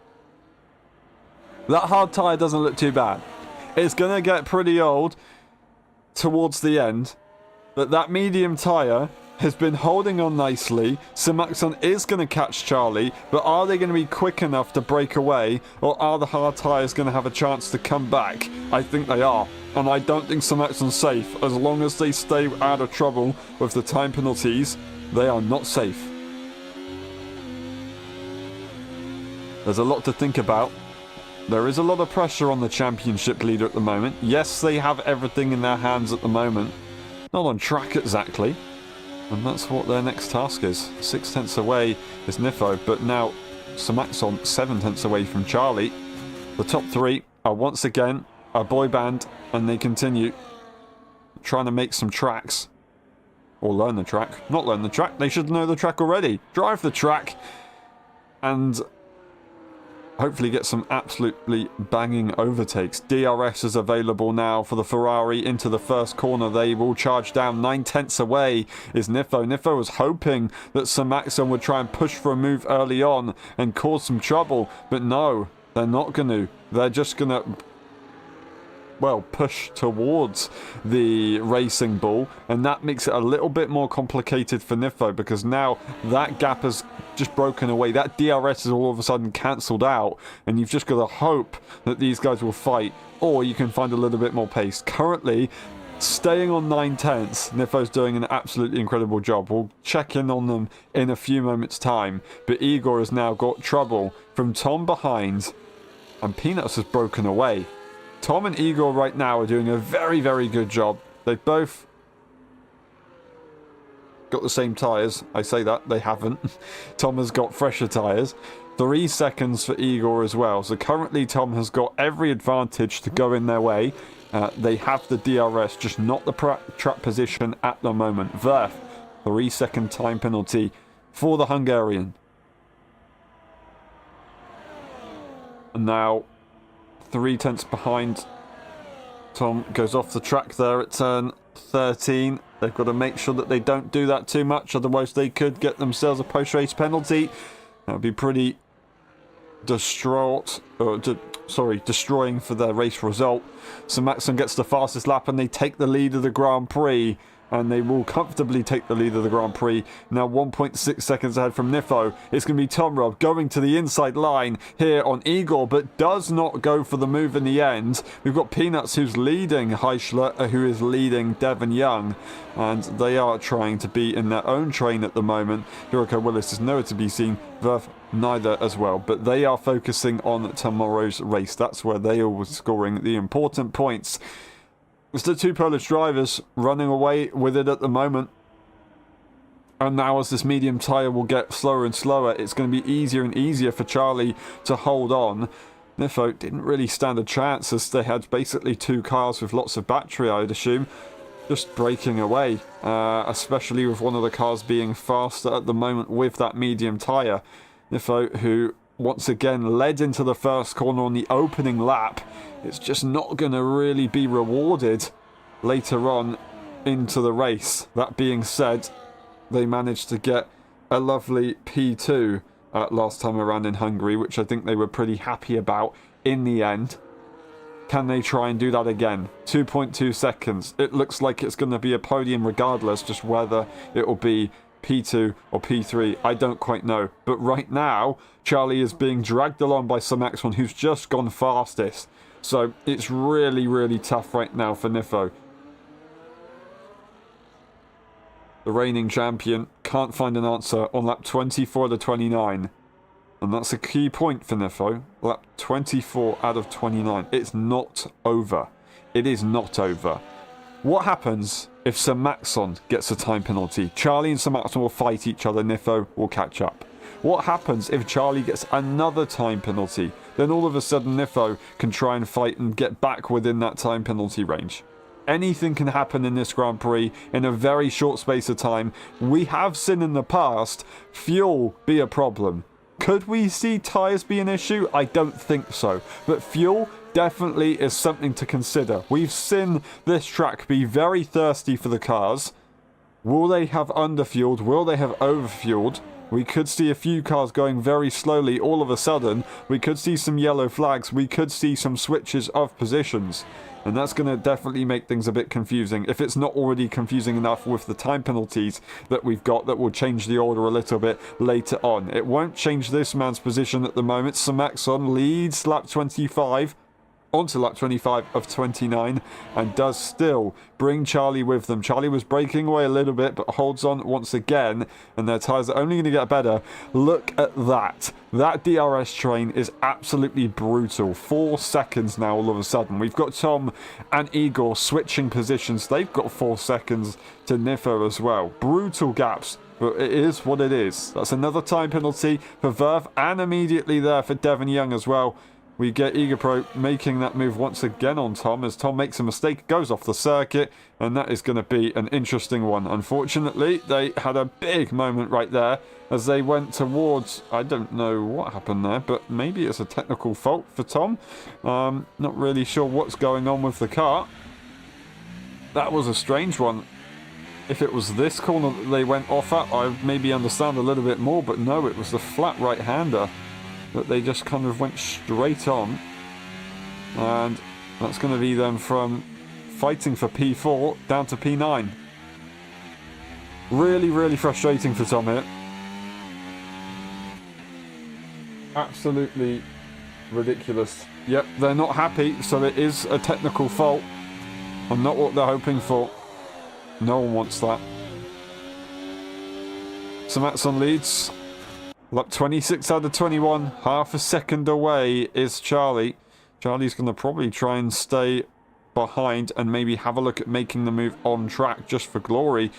that hard tyre doesn't look too bad. It's going to get pretty old towards the end, but that medium tyre has been holding on nicely. Sir Maxon is going to catch Charlie, but are they going to be quick enough to break away, or are the hard tyres going to have a chance to come back? I think they are, and I don't think Sir Maxon's safe. As long as they stay out of trouble with the time penalties, they are not safe. There's a lot to think about. There is a lot of pressure on the championship leader at the moment. Yes, they have everything in their hands at the moment. Not on track exactly. And that's what their next task is. 6 tenths away is Nifo, but now Sir Maxon 7 tenths away from Charlie. The top three are once again a boy band, and they continue trying to make some tracks. Or learn the track. Not learn the track, they should know the track already. Drive the track and hopefully get some absolutely banging overtakes. DRS is available now for the Ferrari into the first corner. They will charge down. 9 tenths away is Nifo. Nifo was hoping that Sir Maxon would try and push for a move early on and cause some trouble, but no, they're not going to. They're just going to, well, push towards the racing ball, and that makes it a little bit more complicated for Nifo, because now that gap has just broken away. That DRS is all of a sudden cancelled out, and you've just got to hope that these guys will fight, or you can find a little bit more pace. Currently, staying on 9 tenths, Nifo's doing an absolutely incredible job. We'll check in on them in a few moments' time, but Igor has now got trouble from Tom behind, and Peanuts has broken away. Tom and Igor right now are doing a very, very good job. They've both got the same tyres. I say that, they haven't. Tom has got fresher tyres. 3 seconds for Igor as well. So currently Tom has got every advantage to go in their way. They have the DRS, just not the track position at the moment. Verf, 3-second time penalty for the Hungarian. And now 3 tenths behind. Tom goes off the track there at turn 13. They've got to make sure that they don't do that too much, otherwise they could get themselves a post-race penalty. That would be pretty destroying for their race result. So Maxon gets the fastest lap and they take the lead of the Grand Prix. And they will comfortably take the lead of the Grand Prix. Now 1.6 seconds ahead from Nifo. It's going to be Tom Rob going to the inside line here on Igor, but does not go for the move in the end. We've got Peanuts who's leading Heischler, who is leading Devon Young. And they are trying to be in their own train at the moment. Hiroko Willis is nowhere to be seen. Verf neither as well. But they are focusing on tomorrow's race. That's where they are scoring the important points. It's the 2 Polish drivers running away with it at the moment. And now as this medium tyre will get slower and slower, it's going to be easier and easier for Charlie to hold on. Nifo didn't really stand a chance as they had basically 2 cars with lots of battery, I'd assume, just breaking away. Especially with one of the cars being faster at the moment with that medium tyre. Nifo, who once again led into the first corner on the opening lap, it's just not going to really be rewarded later on into the race. That being said, they managed to get a lovely P2 last time around in Hungary, which I think they were pretty happy about in the end. Can they try and do that again? 2.2 seconds. It looks like it's going to be a podium regardless, just whether it will be P2 or P3, I don't quite know. But right now, Charlie is being dragged along by Sir Maxon, who's just gone fastest. So it's really, really tough right now for Nifo. The reigning champion can't find an answer on lap 24 out of 29. And that's a key point for Nifo. Lap 24 out of 29. It's not over. It is not over. What happens if Sir Maxon gets a time penalty? Charlie and Sir Maxon will fight each other. Nifo will catch up. What happens if Charlie gets another time penalty? Then all of a sudden Nifo can try and fight and get back within that time penalty range. Anything can happen in this Grand Prix in a very short space of time. We have seen in the past fuel be a problem. Could we see tyres be an issue? I don't think so. But fuel definitely is something to consider. We've seen this track be very thirsty for the cars. Will they have underfueled? Will they have overfueled? We could see a few cars going very slowly all of a sudden. We could see some yellow flags. We could see some switches of positions. And that's going to definitely make things a bit confusing. If it's not already confusing enough with the time penalties that we've got, that will change the order a little bit later on. It won't change this man's position at the moment. Samaxon leads lap 25 onto lap 25 of 29 and does still bring Charlie with them. Charlie was breaking away a little bit but holds on once again, and their tyres are only going to get better. Look at that. That DRS train is absolutely brutal. 4 seconds now all of a sudden. We've got Tom and Igor switching positions. They've got 4 seconds to Niffer as well. Brutal gaps. But it is what it is. That's another time penalty for Verve, and immediately there for Devon Young as well. We get EagerPro making that move once again on Tom, as Tom makes a mistake, goes off the circuit, and that is going to be an interesting one. Unfortunately, they had a big moment right there as they went towards, I don't know what happened there, but maybe it's a technical fault for Tom. Not really sure what's going on with the car. That was a strange one. If it was this corner that they went off at, I maybe understand a little bit more, but no, it was the flat right-hander that they just kind of went straight on. And that's going to be them from fighting for P4 down to P9. Really, really frustrating for Tom here. Absolutely ridiculous. Yep, they're not happy, so it is a technical fault. And not what they're hoping for. No one wants that. So Matson leads. Lap 26 out of 21. Half a second away is Charlie. Charlie's going to probably try and stay behind and maybe have a look at making the move on track just for glory.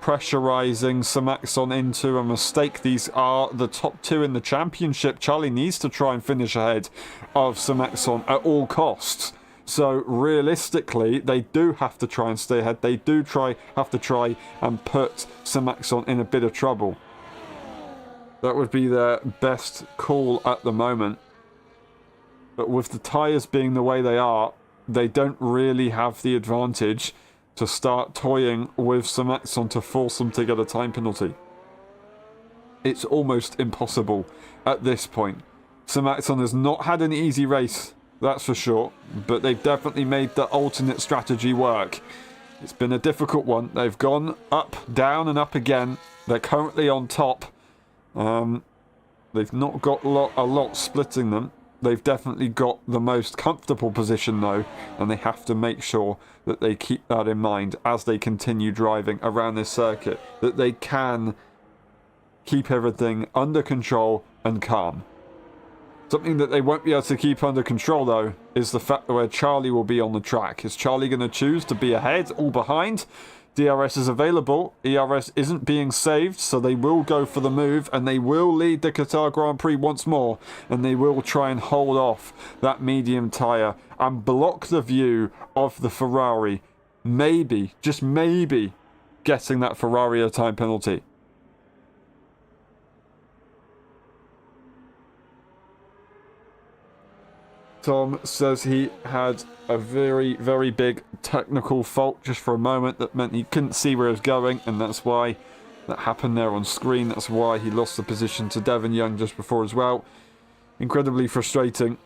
Pressurizing Samaxon into a mistake. These are the top 2 in the championship. Charlie needs to try and finish ahead of Samaxon at all costs. So realistically, they do have to try and stay ahead. They do have to try and put Samaxon in a bit of trouble. That would be their best call at the moment. But with the tyres being the way they are, they don't really have the advantage to start toying with Samaxon to force them to get a time penalty. It's almost impossible at this point. Samaxon has not had an easy race, that's for sure, but they've definitely made the alternate strategy work. It's been a difficult one. They've gone up, down and up again. They're currently on top. They've not got a lot splitting them. They've definitely got the most comfortable position though, and they have to make sure that they keep that in mind as they continue driving around this circuit, that they can keep everything under control and calm. Something that they won't be able to keep under control though is the fact that where Charlie will be on the track. Is Charlie going to choose to be ahead or behind? DRS is available. ERS isn't being saved, so they will go for the move, and they will lead the Qatar Grand Prix once more, and they will try and hold off that medium tyre and block the view of the Ferrari. Maybe, just maybe, getting that Ferrari a time penalty. Tom says he had a very, very big technical fault just for a moment that meant he couldn't see where he was going, and that's why that happened there on screen. That's why he lost the position to Devon Young just before as well. Incredibly frustrating.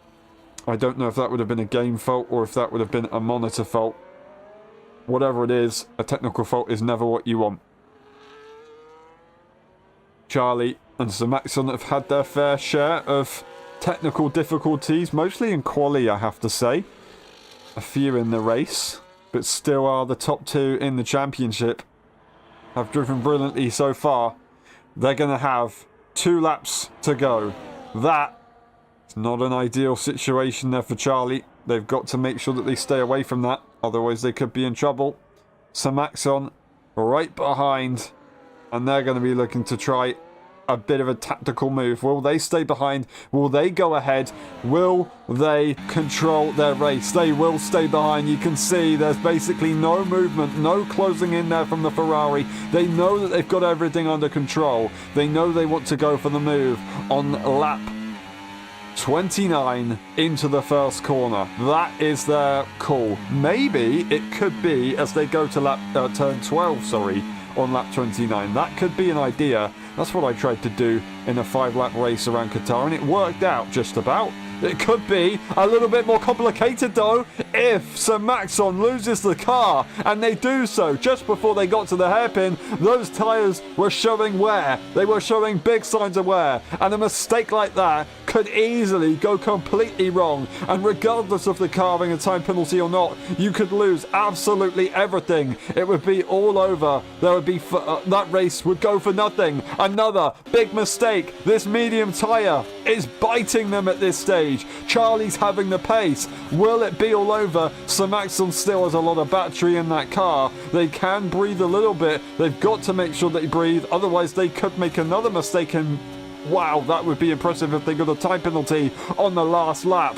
I don't know if that would have been a game fault or if that would have been a monitor fault. Whatever it is, a technical fault is never what you want. Charlie and Samaxon have had their fair share of technical difficulties, mostly in quali, I have to say. A few in the race, but still are the top 2 in the championship. Have driven brilliantly so far. They're going to have 2 laps to go. That is not an ideal situation there for Charlie. They've got to make sure that they stay away from that, otherwise they could be in trouble. Samaxon right behind, and they're going to be looking to try a bit of a tactical move. Will they stay behind? Will they go ahead? Will they control their race? They will stay behind. You can see there's basically no movement, no closing in there from the Ferrari. They know that they've got everything under control. They know they want to go for the move on lap 29 into the first corner. That is their call. Maybe it could be as they go to turn 12, on lap 29. That could be an idea. That's what I tried to do in a 5-lap race around Qatar, and it worked out just about. It could be a little bit more complicated though if Sir Maxon loses the car, and they do so just before they got to the hairpin. Those tyres were showing wear. They were showing big signs of wear, and a mistake like that could easily go completely wrong, and regardless of the car having a time penalty or not, you could lose absolutely everything. It would be all over. There would be that race would go for nothing. Another big mistake. This medium tyre is biting them at this stage. Charlie's having the pace. Will it be all over? Sir Maxon still has a lot of battery in that car. They can breathe a little bit. They've got to make sure they breathe, otherwise they could make another mistake, and wow, that would be impressive if they got a time penalty on the last lap.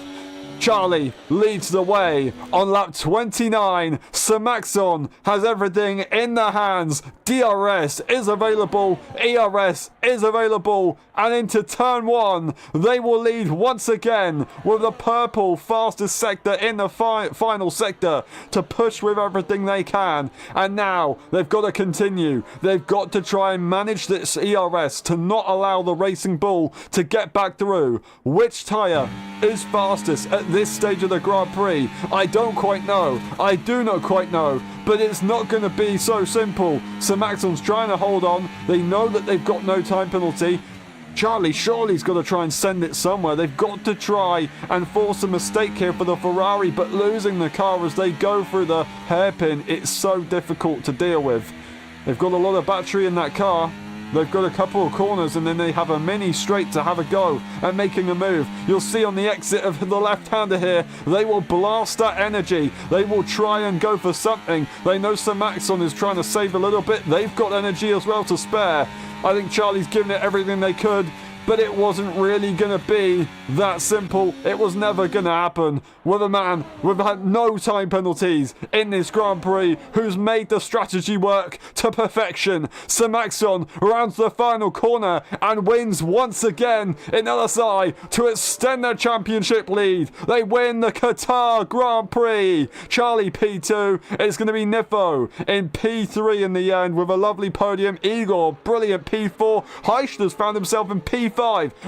Charlie leads the way on lap 29. Sir Maxon has everything in their hands. DRS is available. ERS is available. And into turn 1, they will lead once again with the purple fastest sector in the final sector to push with everything they can. And now they've got to continue. They've got to try and manage this ERS to not allow the Racing Bull to get back through. Which tyre is fastest at this stage of the Grand Prix? I don't quite know. I do not quite know. But it's not going to be so simple. Sir Maxon's trying to hold on. They know that they've got no time penalty. Charlie surely's got to try and send it somewhere. They've got to try and force a mistake here for the Ferrari, but losing the car as they go through the hairpin, it's so difficult to deal with. They've got a lot of battery in that car. They've got a couple of corners, and then they have a mini straight to have a go at making a move. You'll see on the exit of the left-hander here, they will blast that energy. They will try and go for something. They know Sir Maxon is trying to save a little bit. They've got energy as well to spare. I think Charlie's given it everything they could, but it wasn't really going to be that simple. It was never going to happen with a man with had no time penalties in this Grand Prix who's made the strategy work to perfection. Sir Maxon rounds the final corner and wins once again in LSI to extend their championship lead. They win the Qatar Grand Prix. Charlie P2. It's going to be Nifo in P3 in the end with a lovely podium. Igor, brilliant P4. Heischler's found himself in P5.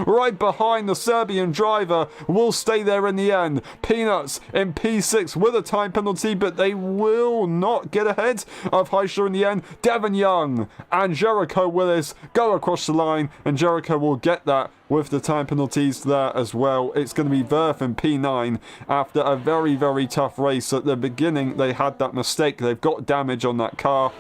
Right behind the Serbian driver, will stay there in the end. Peanuts in P6 with a time penalty, but they will not get ahead of Heischler in the end. Devon Young and Jericho Willis go across the line, and Jericho will get that with the time penalties there as well. It's going to be Verth in P9 after a very, very tough race. At the beginning, they had that mistake. They've got damage on that car,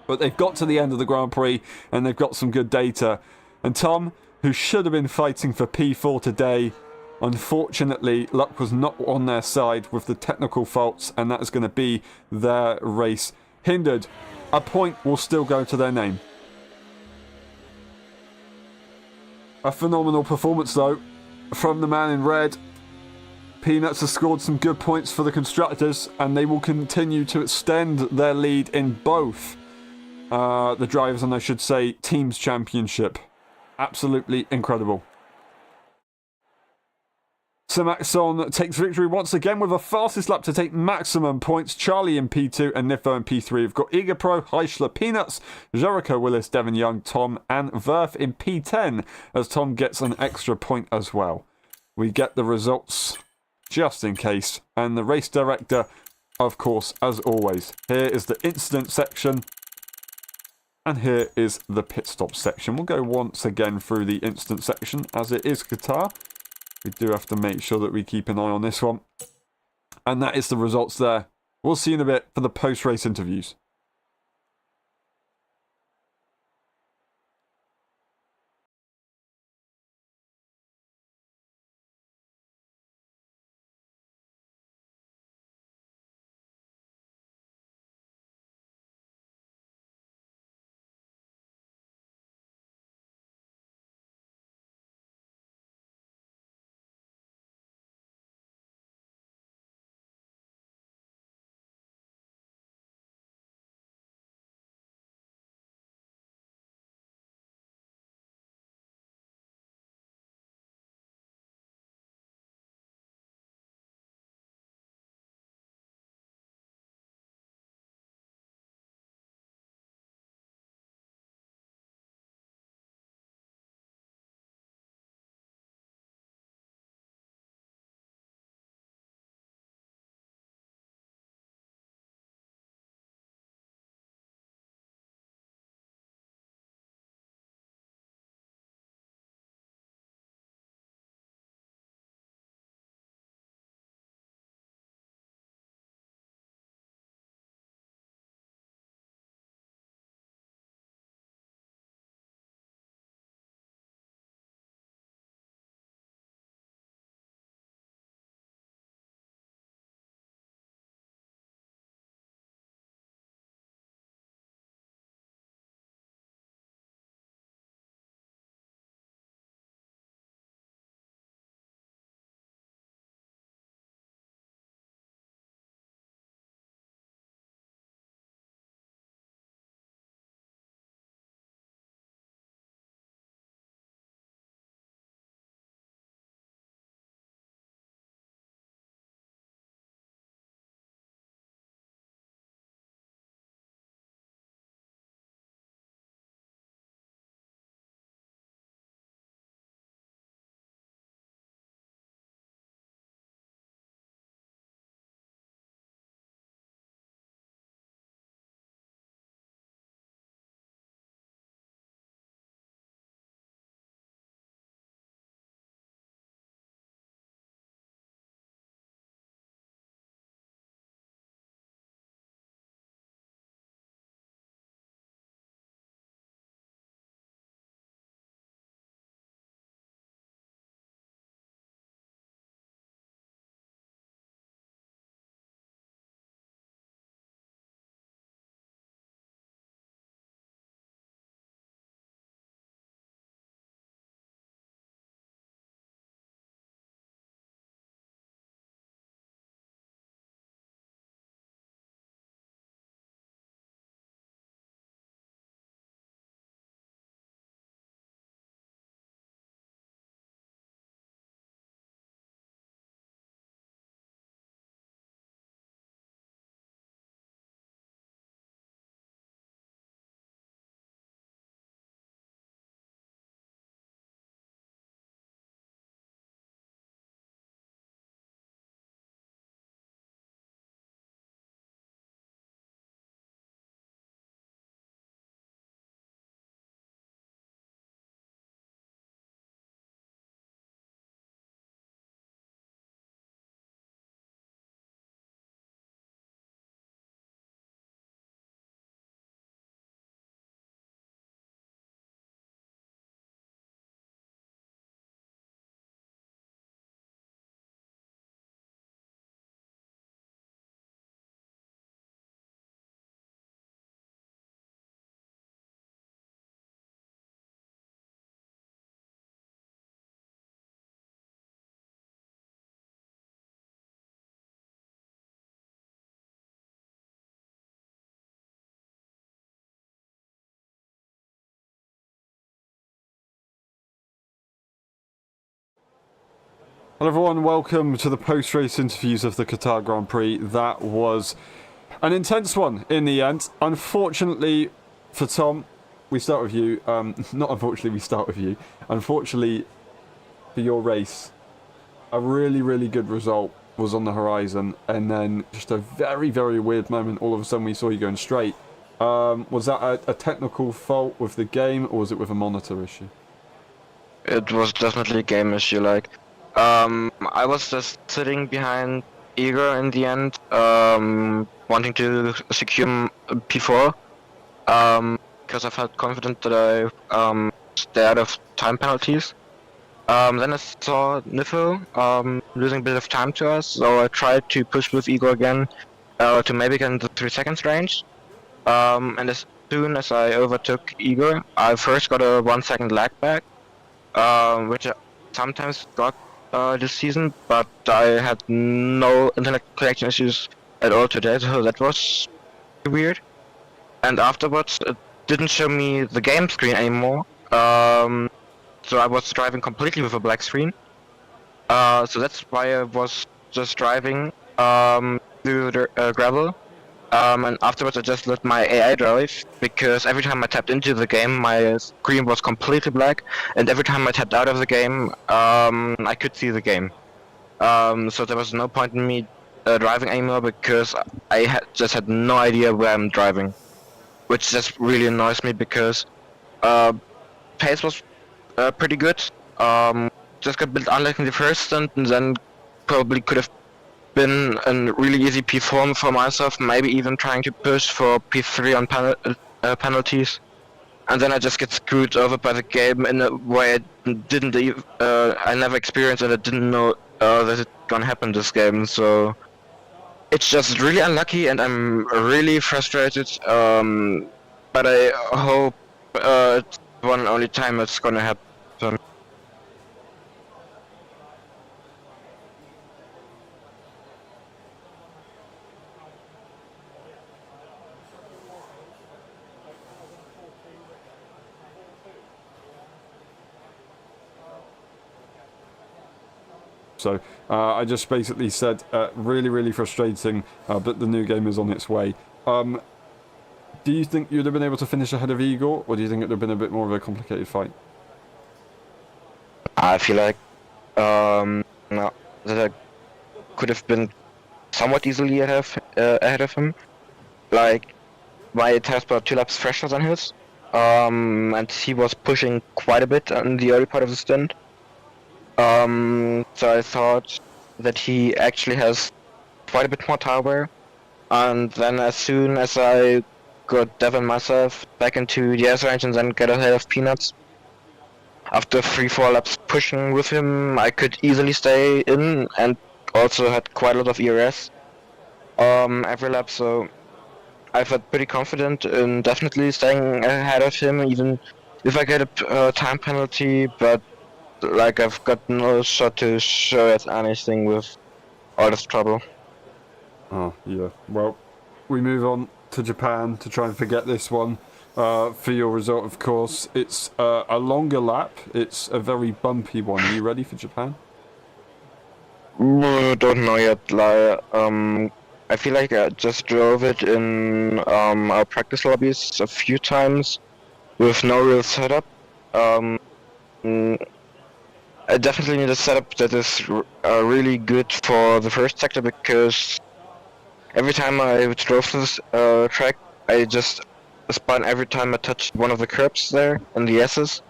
but they've got to the end of the Grand Prix, and they've got some good data. And Tom, who should have been fighting for P4 today, unfortunately, luck was not on their side with the technical faults, and that is going to be their race hindered. A point will still go to their name. A phenomenal performance, though, from the man in red. Peanuts has scored some good points for the constructors, and they will continue to extend their lead in both the drivers and, I should say, teams championship. Absolutely incredible. Sir Maxon takes victory once again with a fastest lap to take maximum points. Charlie in P2 and Nifo in P3. We've got Igor Pro, Heischler, Peanuts, Jericho Willis, Devon Young, Tom, and Verth in P10 as Tom gets an extra point as well. We get the results just in case. And the race director, of course, as always. Here is the incident section. And here is the pit stop section. We'll go once again through the incident section as it is Qatar. We do have to make sure that we keep an eye on this one. And that is the results there. We'll see you in a bit for the post-race interviews. Hello everyone, welcome to the post-race interviews of the Qatar Grand Prix. That was an intense one in the end. Unfortunately for Tom, we start with you. Not unfortunately, we start with you. Unfortunately for your race, a really, really good result was on the horizon, and then just a very, very weird moment. All of a sudden we saw you going straight. Was that a technical fault with the game, or was it with a monitor issue? It was definitely a game issue. I was just sitting behind Igor in the end, wanting to secure P4, because I felt confident that I stay out of time penalties. Then I saw Nifo losing a bit of time to us, so I tried to push with Igor again to maybe get into the 3 seconds range. And as soon as I overtook Igor, I first got a 1 second lag back, which I sometimes got this season, but I had no internet connection issues at all today, so that was weird. And afterwards, it didn't show me the game screen anymore, so I was driving completely with a black screen. So that's why I was just driving through the gravel. And afterwards I just let my AI drive, because every time I tapped into the game my screen was completely black, and every time I tapped out of the game I could see the game. So there was no point in me driving anymore, because I just had no idea where I'm driving, which just really annoys me, because pace was pretty good. Just got a bit unlucky in the first stint, and then probably could have been a really easy P4 for myself, maybe even trying to push for P3 on penalties. And then I just get screwed over by the game in a way I never experienced, and I didn't know that it's gonna happen this game. So it's just really unlucky, and I'm really frustrated. But I hope it's one and only time it's gonna happen. So I just basically said, really, really frustrating, but the new game is on its way. Do you think you'd have been able to finish ahead of Igor, or do you think it would have been a bit more of a complicated fight? I feel like no, that I could have been somewhat easily ahead of him. Like, my tires were 2 laps fresher than his, and he was pushing quite a bit in the early part of the stint. So I thought that he actually has quite a bit more tire wear, and then as soon as I got Devon myself back into the S range and then get ahead of Peanuts, after 3-4 laps pushing with him, I could easily stay in, and also had quite a lot of ERS every lap, so I felt pretty confident in definitely staying ahead of him, even if I get a time penalty, but like, I've got no shot to show at anything with all this trouble. Oh, yeah. Well, we move on to Japan to try and forget this one. For your result, of course, it's a longer lap. It's a very bumpy one. Are you ready for Japan? Don't know yet. I feel like I just drove it in our practice lobbies a few times with no real setup. I definitely need a setup that is really good for the first sector, because every time I drove to this track, I just spun every time I touched one of the curbs there in the S's.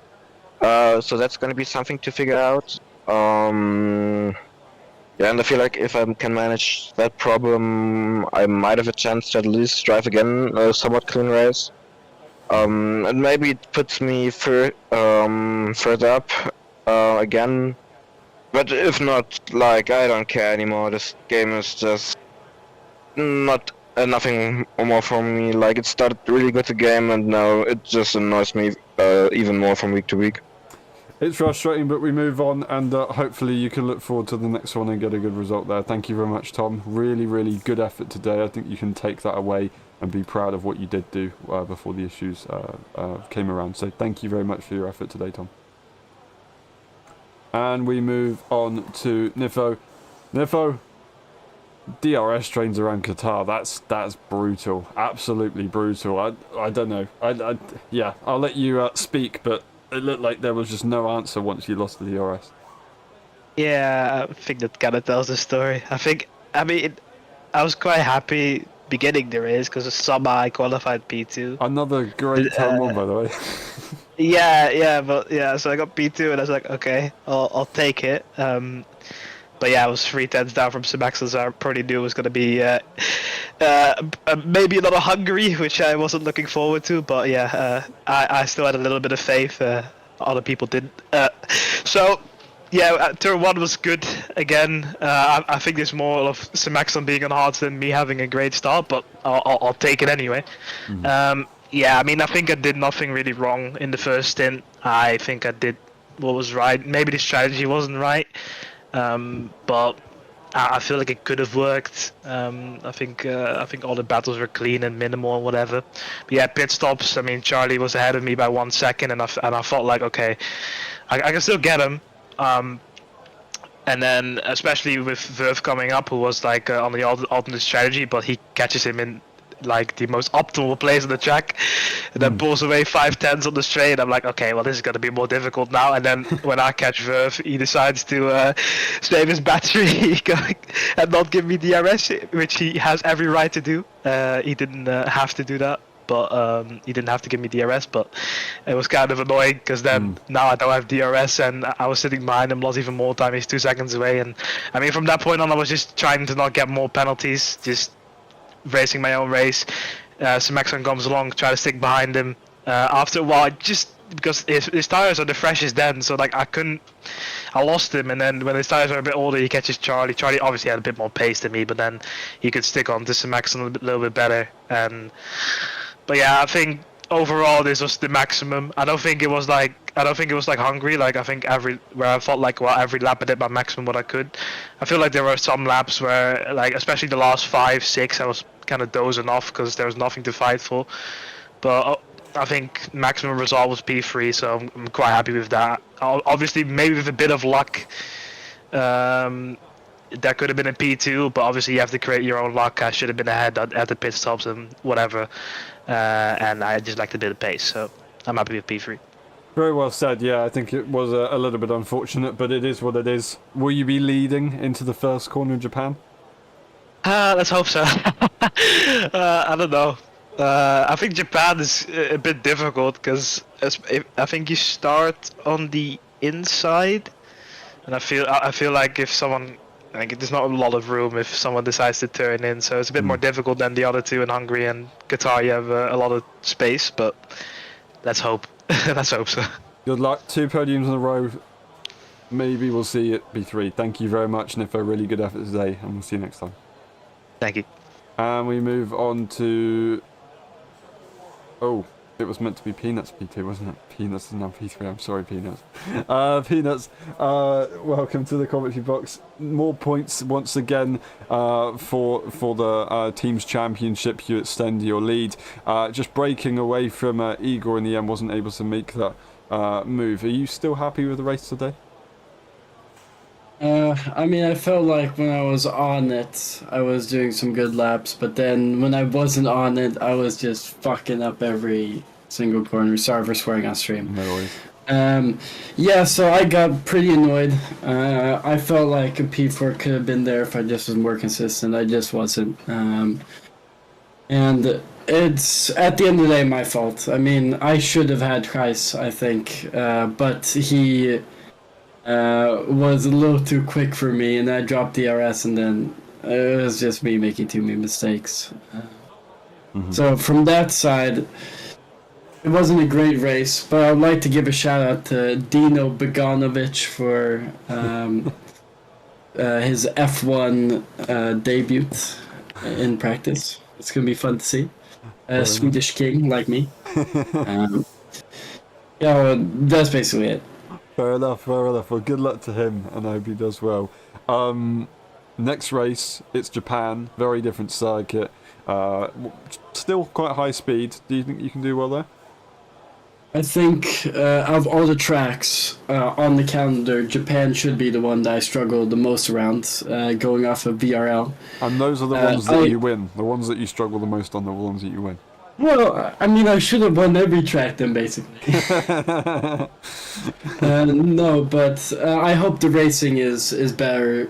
So that's going to be something to figure out. Yeah, and I feel like if I can manage that problem, I might have a chance to at least drive again a somewhat clean race. And maybe it puts me further up again. But if not, like, I don't care anymore. This game is just not nothing more for me. Like, it started really good, the game, and now it just annoys me even more from week to week. It's frustrating, but we move on, and hopefully you can look forward to the next one and get a good result there. Thank you very much, Tom. Really, really good effort today. I think you can take that away and be proud of what you did do before the issues came around. So thank you very much for your effort today, Tom. And we move on to Nifo. Nifo, DRS trains around Qatar. That's brutal. Absolutely brutal. I don't know. Yeah, I'll let you speak, but it looked like there was just no answer once you lost the DRS. Yeah, I think that kind of tells the story. I mean, I was quite happy beginning the race because somehow I qualified P2. Another great time on, by the way. Yeah, so I got P2 and I was like, okay, I'll take it. But yeah, I was 3 tenths down from Semaxel, so I probably knew it was going to be maybe another Hungary, which I wasn't looking forward to. But yeah, I still had a little bit of faith. Other people didn't. So yeah, turn 1 was good again. I think there's more of Semaxel being on hards than me having a great start, but I'll take it anyway. Yeah, I mean, I think I did nothing really wrong in the first stint. I think I did what was right. Maybe the strategy wasn't right. But I feel like it could have worked. I think all the battles were clean and minimal and whatever. But yeah, pit stops. I mean, Charlie was ahead of me by 1 second, and I felt like, okay, I can still get him. And then especially with Verve coming up, who was like on the alternate strategy, but he catches him in like the most optimal place on the track, and then pulls away 5 tenths on the straight. I'm like, okay, well, this is gonna be more difficult now. And then when I catch Verve, he decides to save his battery and not give me DRS, which he has every right to do. He didn't have to do that, but he didn't have to give me DRS. But it was kind of annoying because then now I don't have DRS, and I was sitting behind him, lost even more time. He's 2 seconds away, and I mean, from that point on, I was just trying to not get more penalties, just racing my own race. Semaxon comes along, try to stick behind him. After a while, just because his tires are the freshest then, so like I lost him, and then when his tires are a bit older, he catches Charlie. Charlie obviously had a bit more pace than me, but then he could stick on to Semaxon a little bit better. But yeah, I think overall this was the maximum. I don't think it was like Hungary. Like I think where I felt like every lap I did my maximum what I could. I feel like there were some laps where, like especially the last 5, 6, I was kind of dozing off because there was nothing to fight for. But I think maximum result was P3, so I'm quite happy with that. Obviously, maybe with a bit of luck, that could have been a P2, but obviously you have to create your own luck. I should have been ahead at the pit stops and whatever, and I just liked a bit of pace, so I'm happy with P3. Very well said. Yeah, I think it was a little bit unfortunate, but it is what it is. Will you be leading into the first corner in Japan? Let's hope so. I don't know. I think Japan is a bit difficult because I think you start on the inside, and I feel like if someone, like there's not a lot of room if someone decides to turn in, so it's a bit more difficult than the other two in Hungary and Qatar. You have a lot of space, but let's hope. Let's hope so. Good luck. 2 podiums in a row. Maybe we'll see it P3. Thank you very much, Nifo. Really good effort today, and we'll see you next time. Thank you. And we move on to... Oh, it was meant to be Peanuts P2, wasn't it? Peanuts is now P3. I'm sorry, Peanuts. Peanuts, welcome to the commentary box. More points once again for the team's championship. You extend your lead. Just breaking away from Igor in the end, wasn't able to make that move. Are you still happy with the race today? I mean, I felt like when I was on it, I was doing some good laps, but then when I wasn't on it, I was just fucking up every single corner. Sorry for swearing on stream. No worries. Yeah, so I got pretty annoyed. I felt like a P4 could have been there if I just was more consistent. I just wasn't. And it's, at the end of the day, my fault. I mean, I should have had Kreis, I think, but he... was a little too quick for me, and I dropped the RS, and then it was just me making too many mistakes. So from that side, it wasn't a great race, but I'd like to give a shout out to Dino Beganovic for his F1 debut in practice. It's gonna be fun to see. Swedish king like me. Yeah, well, that's basically it. Fair enough, fair enough. Well, good luck to him, and I hope he does well. Next race, it's Japan. Very different circuit. Still quite high speed. Do you think you can do well there? I think of all the tracks on the calendar, Japan should be the one that I struggle the most around, going off of VRL. And those are the ones that you win. The ones that you struggle the most on, the ones that you win. Well, I mean, I should have won every track then, basically. No, but I hope the racing is better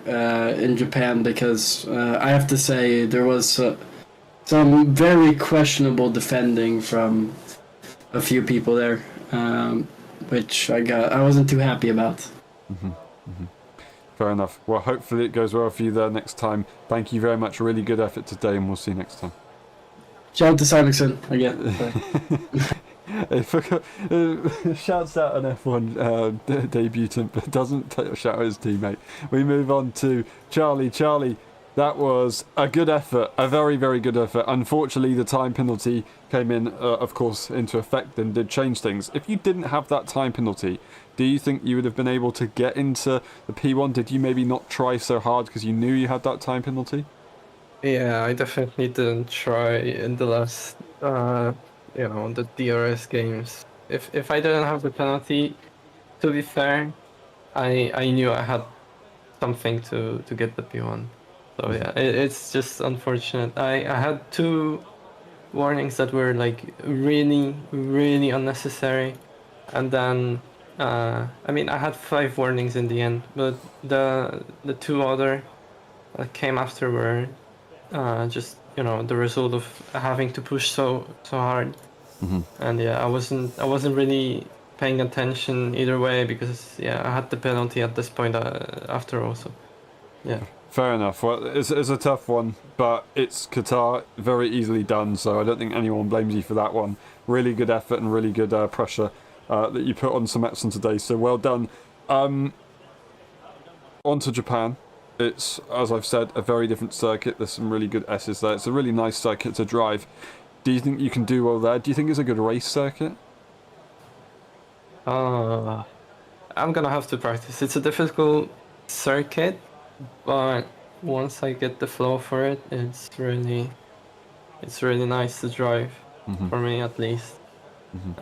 in Japan, because I have to say there was some very questionable defending from a few people there, which I wasn't too happy about. Fair enough. Well, hopefully it goes well for you there next time. Thank you very much. Really good effort today, and we'll see you next time. Shout out to Simonson again. Shouts out an F1 debutant, but doesn't shout out his teammate. We move on to Charlie. Charlie, that was a good effort, a very, very good effort. Unfortunately, the time penalty came in, of course, into effect and did change things. If you didn't have that time penalty, do you think you would have been able to get into the P1? Did you maybe not try so hard because you knew you had that time penalty? Yeah, I definitely didn't try in the last, the DRS games. If I didn't have the penalty, to be fair, I knew I had something to get the P1. So yeah, it's just unfortunate. I had 2 warnings that were like really, really unnecessary, and then I had 5 warnings in the end, but the 2 other that came after were just the result of having to push so hard. And yeah, I wasn't really paying attention either way, because I had the penalty at this point after also. Yeah. Fair enough. Well, it's a tough one, but it's Qatar, very easily done, so I don't think anyone blames you for that one. Really good effort and really good pressure that you put on Sametson today, so well done. On to Japan. It's, as I've said, a very different circuit. There's some really good S's there. It's a really nice circuit to drive. Do you think you can do well there? Do you think it's a good race circuit? I'm gonna have to practice. It's a difficult circuit, but once I get the flow for it, it's really nice to drive, for me at least.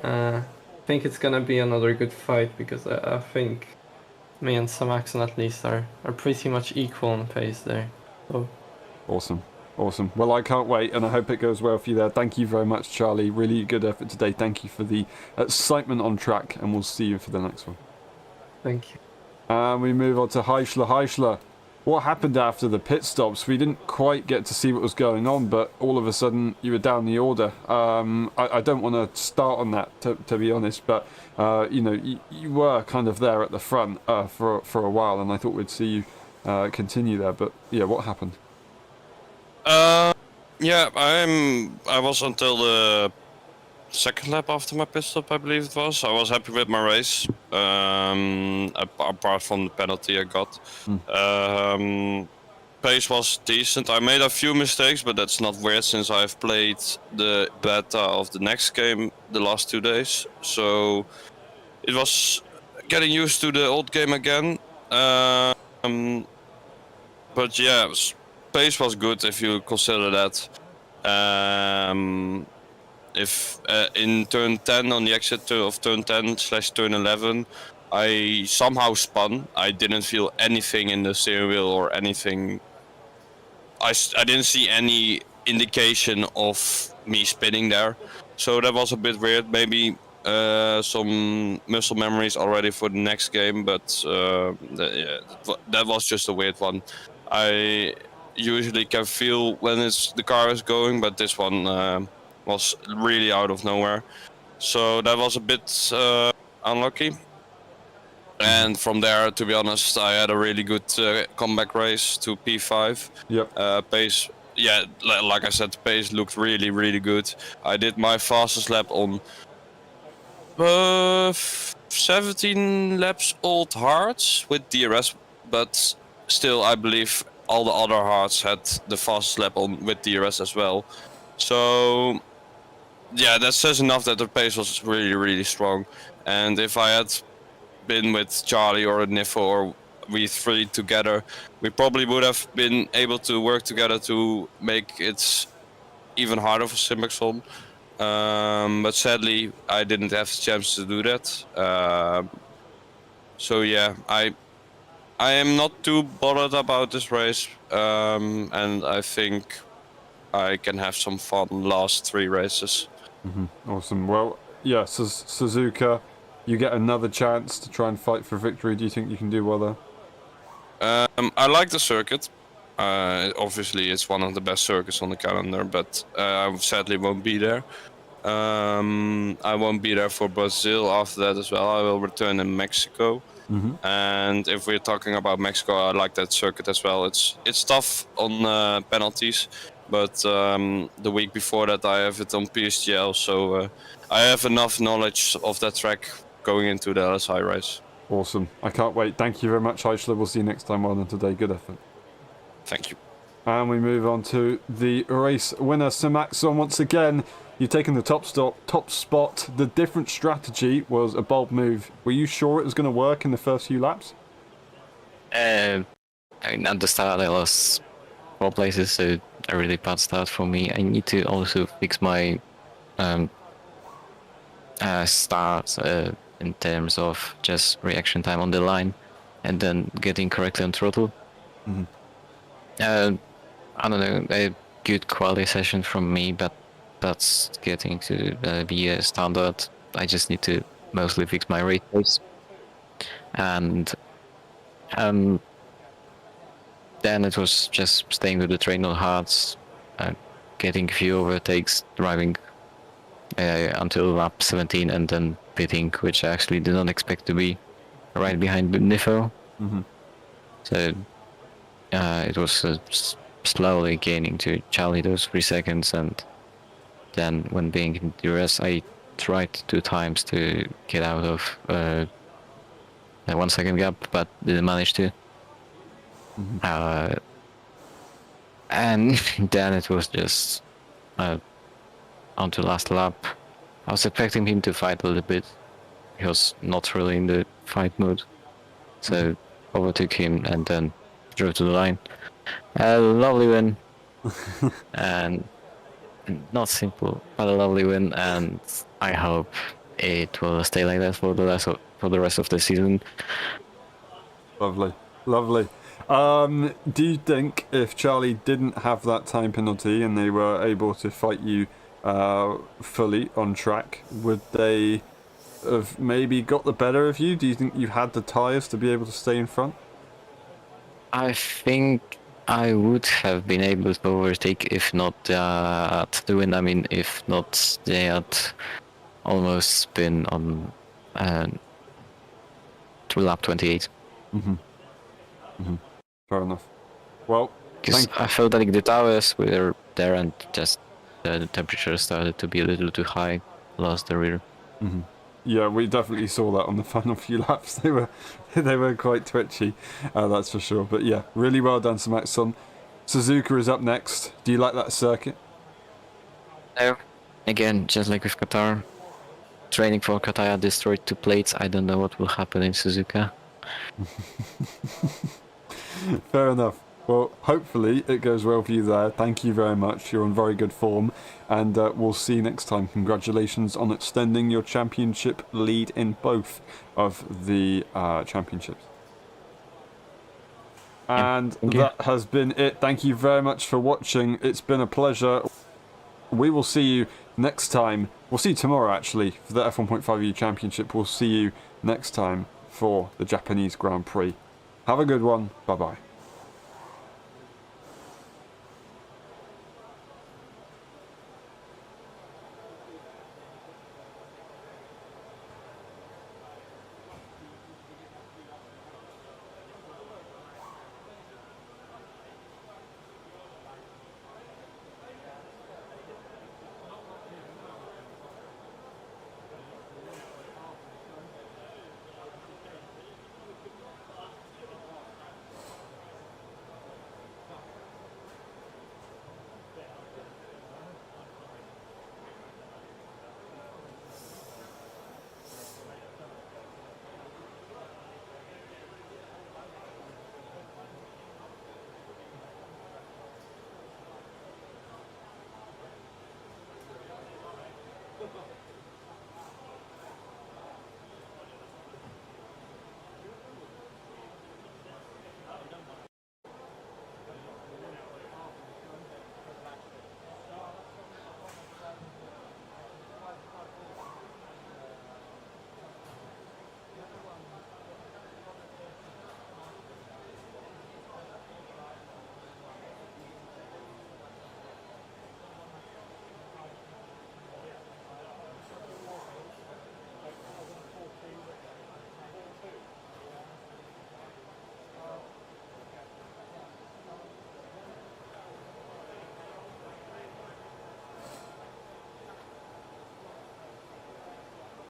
I think it's gonna be another good fight, because I think me and Samaxon at least are pretty much equal in pace there. So. Awesome. Well, I can't wait, and I hope it goes well for you there. Thank you very much, Charlie. Really good effort today. Thank you for the excitement on track, and we'll see you for the next one. Thank you. And we move on to Heischler. Heischler, what happened after the pit stops? We didn't quite get to see what was going on, but all of a sudden you were down the order. I don't want to start on that, to be honest, but you were kind of there at the front for a while, and I thought we'd see you continue there. But yeah, what happened? I was until the second lap after my pit stop, I believe it was. I was happy with my race, apart from the penalty I got. Pace was decent. I made a few mistakes, but that's not weird since I've played the beta of the next game the last 2 days. So it was getting used to the old game again. But yeah, pace was good if you consider that. If in turn 10 on the exit of turn 10/turn 11, I somehow spun. I didn't feel anything in the steering wheel or anything. I didn't see any indication of me spinning there, so that was a bit weird. Maybe some muscle memories already for the next game, but that was just a weird one. I usually can feel when the car is going, but this one was really out of nowhere. So that was a bit unlucky. And from there, to be honest, I had a really good comeback race to P5. Yep. Pace, yeah, like I said, the pace looked really, really good. I did my fastest lap on 17 laps old hards with DRS, but still, I believe all the other hards had the fastest lap on with DRS as well. So yeah, that says enough that the pace was really, really strong. And if I had been with Charlie or Nifo or we 3 together, we probably would have been able to work together to make it even harder for Simbexon. but sadly I didn't have the chance to do that. So yeah, I am not too bothered about this race, and I think I can have some fun last 3 races. Awesome. Well, yeah, Suzuka, you get another chance to try and fight for victory. Do you think you can do well there? I like the circuit. Obviously, it's one of the best circuits on the calendar, but I sadly won't be there. I won't be there for Brazil after that as well. I will return in Mexico. And if we're talking about Mexico, I like that circuit as well. It's tough on penalties, but the week before that I have it on PSGL, so I have enough knowledge of that track going into the LSI race. Awesome. I can't wait. Thank you very much, Eichler. We'll see you next time on today. Good effort. Thank you. And we move on to the race winner, Sir Maxon. Once again, you've taken the top spot. The different strategy was a bold move. Were you sure it was going to work in the first few laps? I mean, at the start I lost 4 places, so a really bad start for me. I need to also fix my start in terms of just reaction time on the line and then getting correctly on throttle. I don't know, a good quality session from me, but that's getting to be a standard. I just need to mostly fix my race pace. And then it was just staying with the train on hards, getting a few overtakes, driving until lap 17 and then pitting, which I actually did not expect to be right behind Nifo. So it was slowly gaining to Charlie those 3 seconds, and then when being in DRS I tried 2 times to get out of a 1 second gap, but didn't manage to. And then it was just on to last lap. I was expecting him to fight a little bit. He was not really in the fight mode, so overtook him and then drove to the line. A lovely win, and not simple, but a lovely win, and I hope it will stay like that for the rest of the season. Lovely, lovely. Do you think if Charlie didn't have that time penalty and they were able to fight you fully on track, would they have maybe got the better of you? Do you think you had the tyres to be able to stay in front? I think I would have been able to overtake if not at the win. I mean, if not, they had almost been on to lap 28. Fair enough. Well, because I felt like the towers were there and just the temperature started to be a little too high, lost the rear. Yeah, we definitely saw that on the final few laps. They were quite twitchy, that's for sure. But yeah, really well done, Sir Maxon. Suzuka is up next. Do you like that circuit? No. Again, just like with Qatar, training for Qatar destroyed 2 plates. I don't know what will happen in Suzuka. Fair enough. Well, hopefully it goes well for you there. Thank you very much. You're in very good form. And we'll see you next time. Congratulations on extending your championship lead in both of the championships. And that has been it. Thank you very much for watching. It's been a pleasure. We will see you next time. We'll see you tomorrow, actually, for the F1.5U Championship. We'll see you next time for the Japanese Grand Prix. Have a good one. Bye-bye.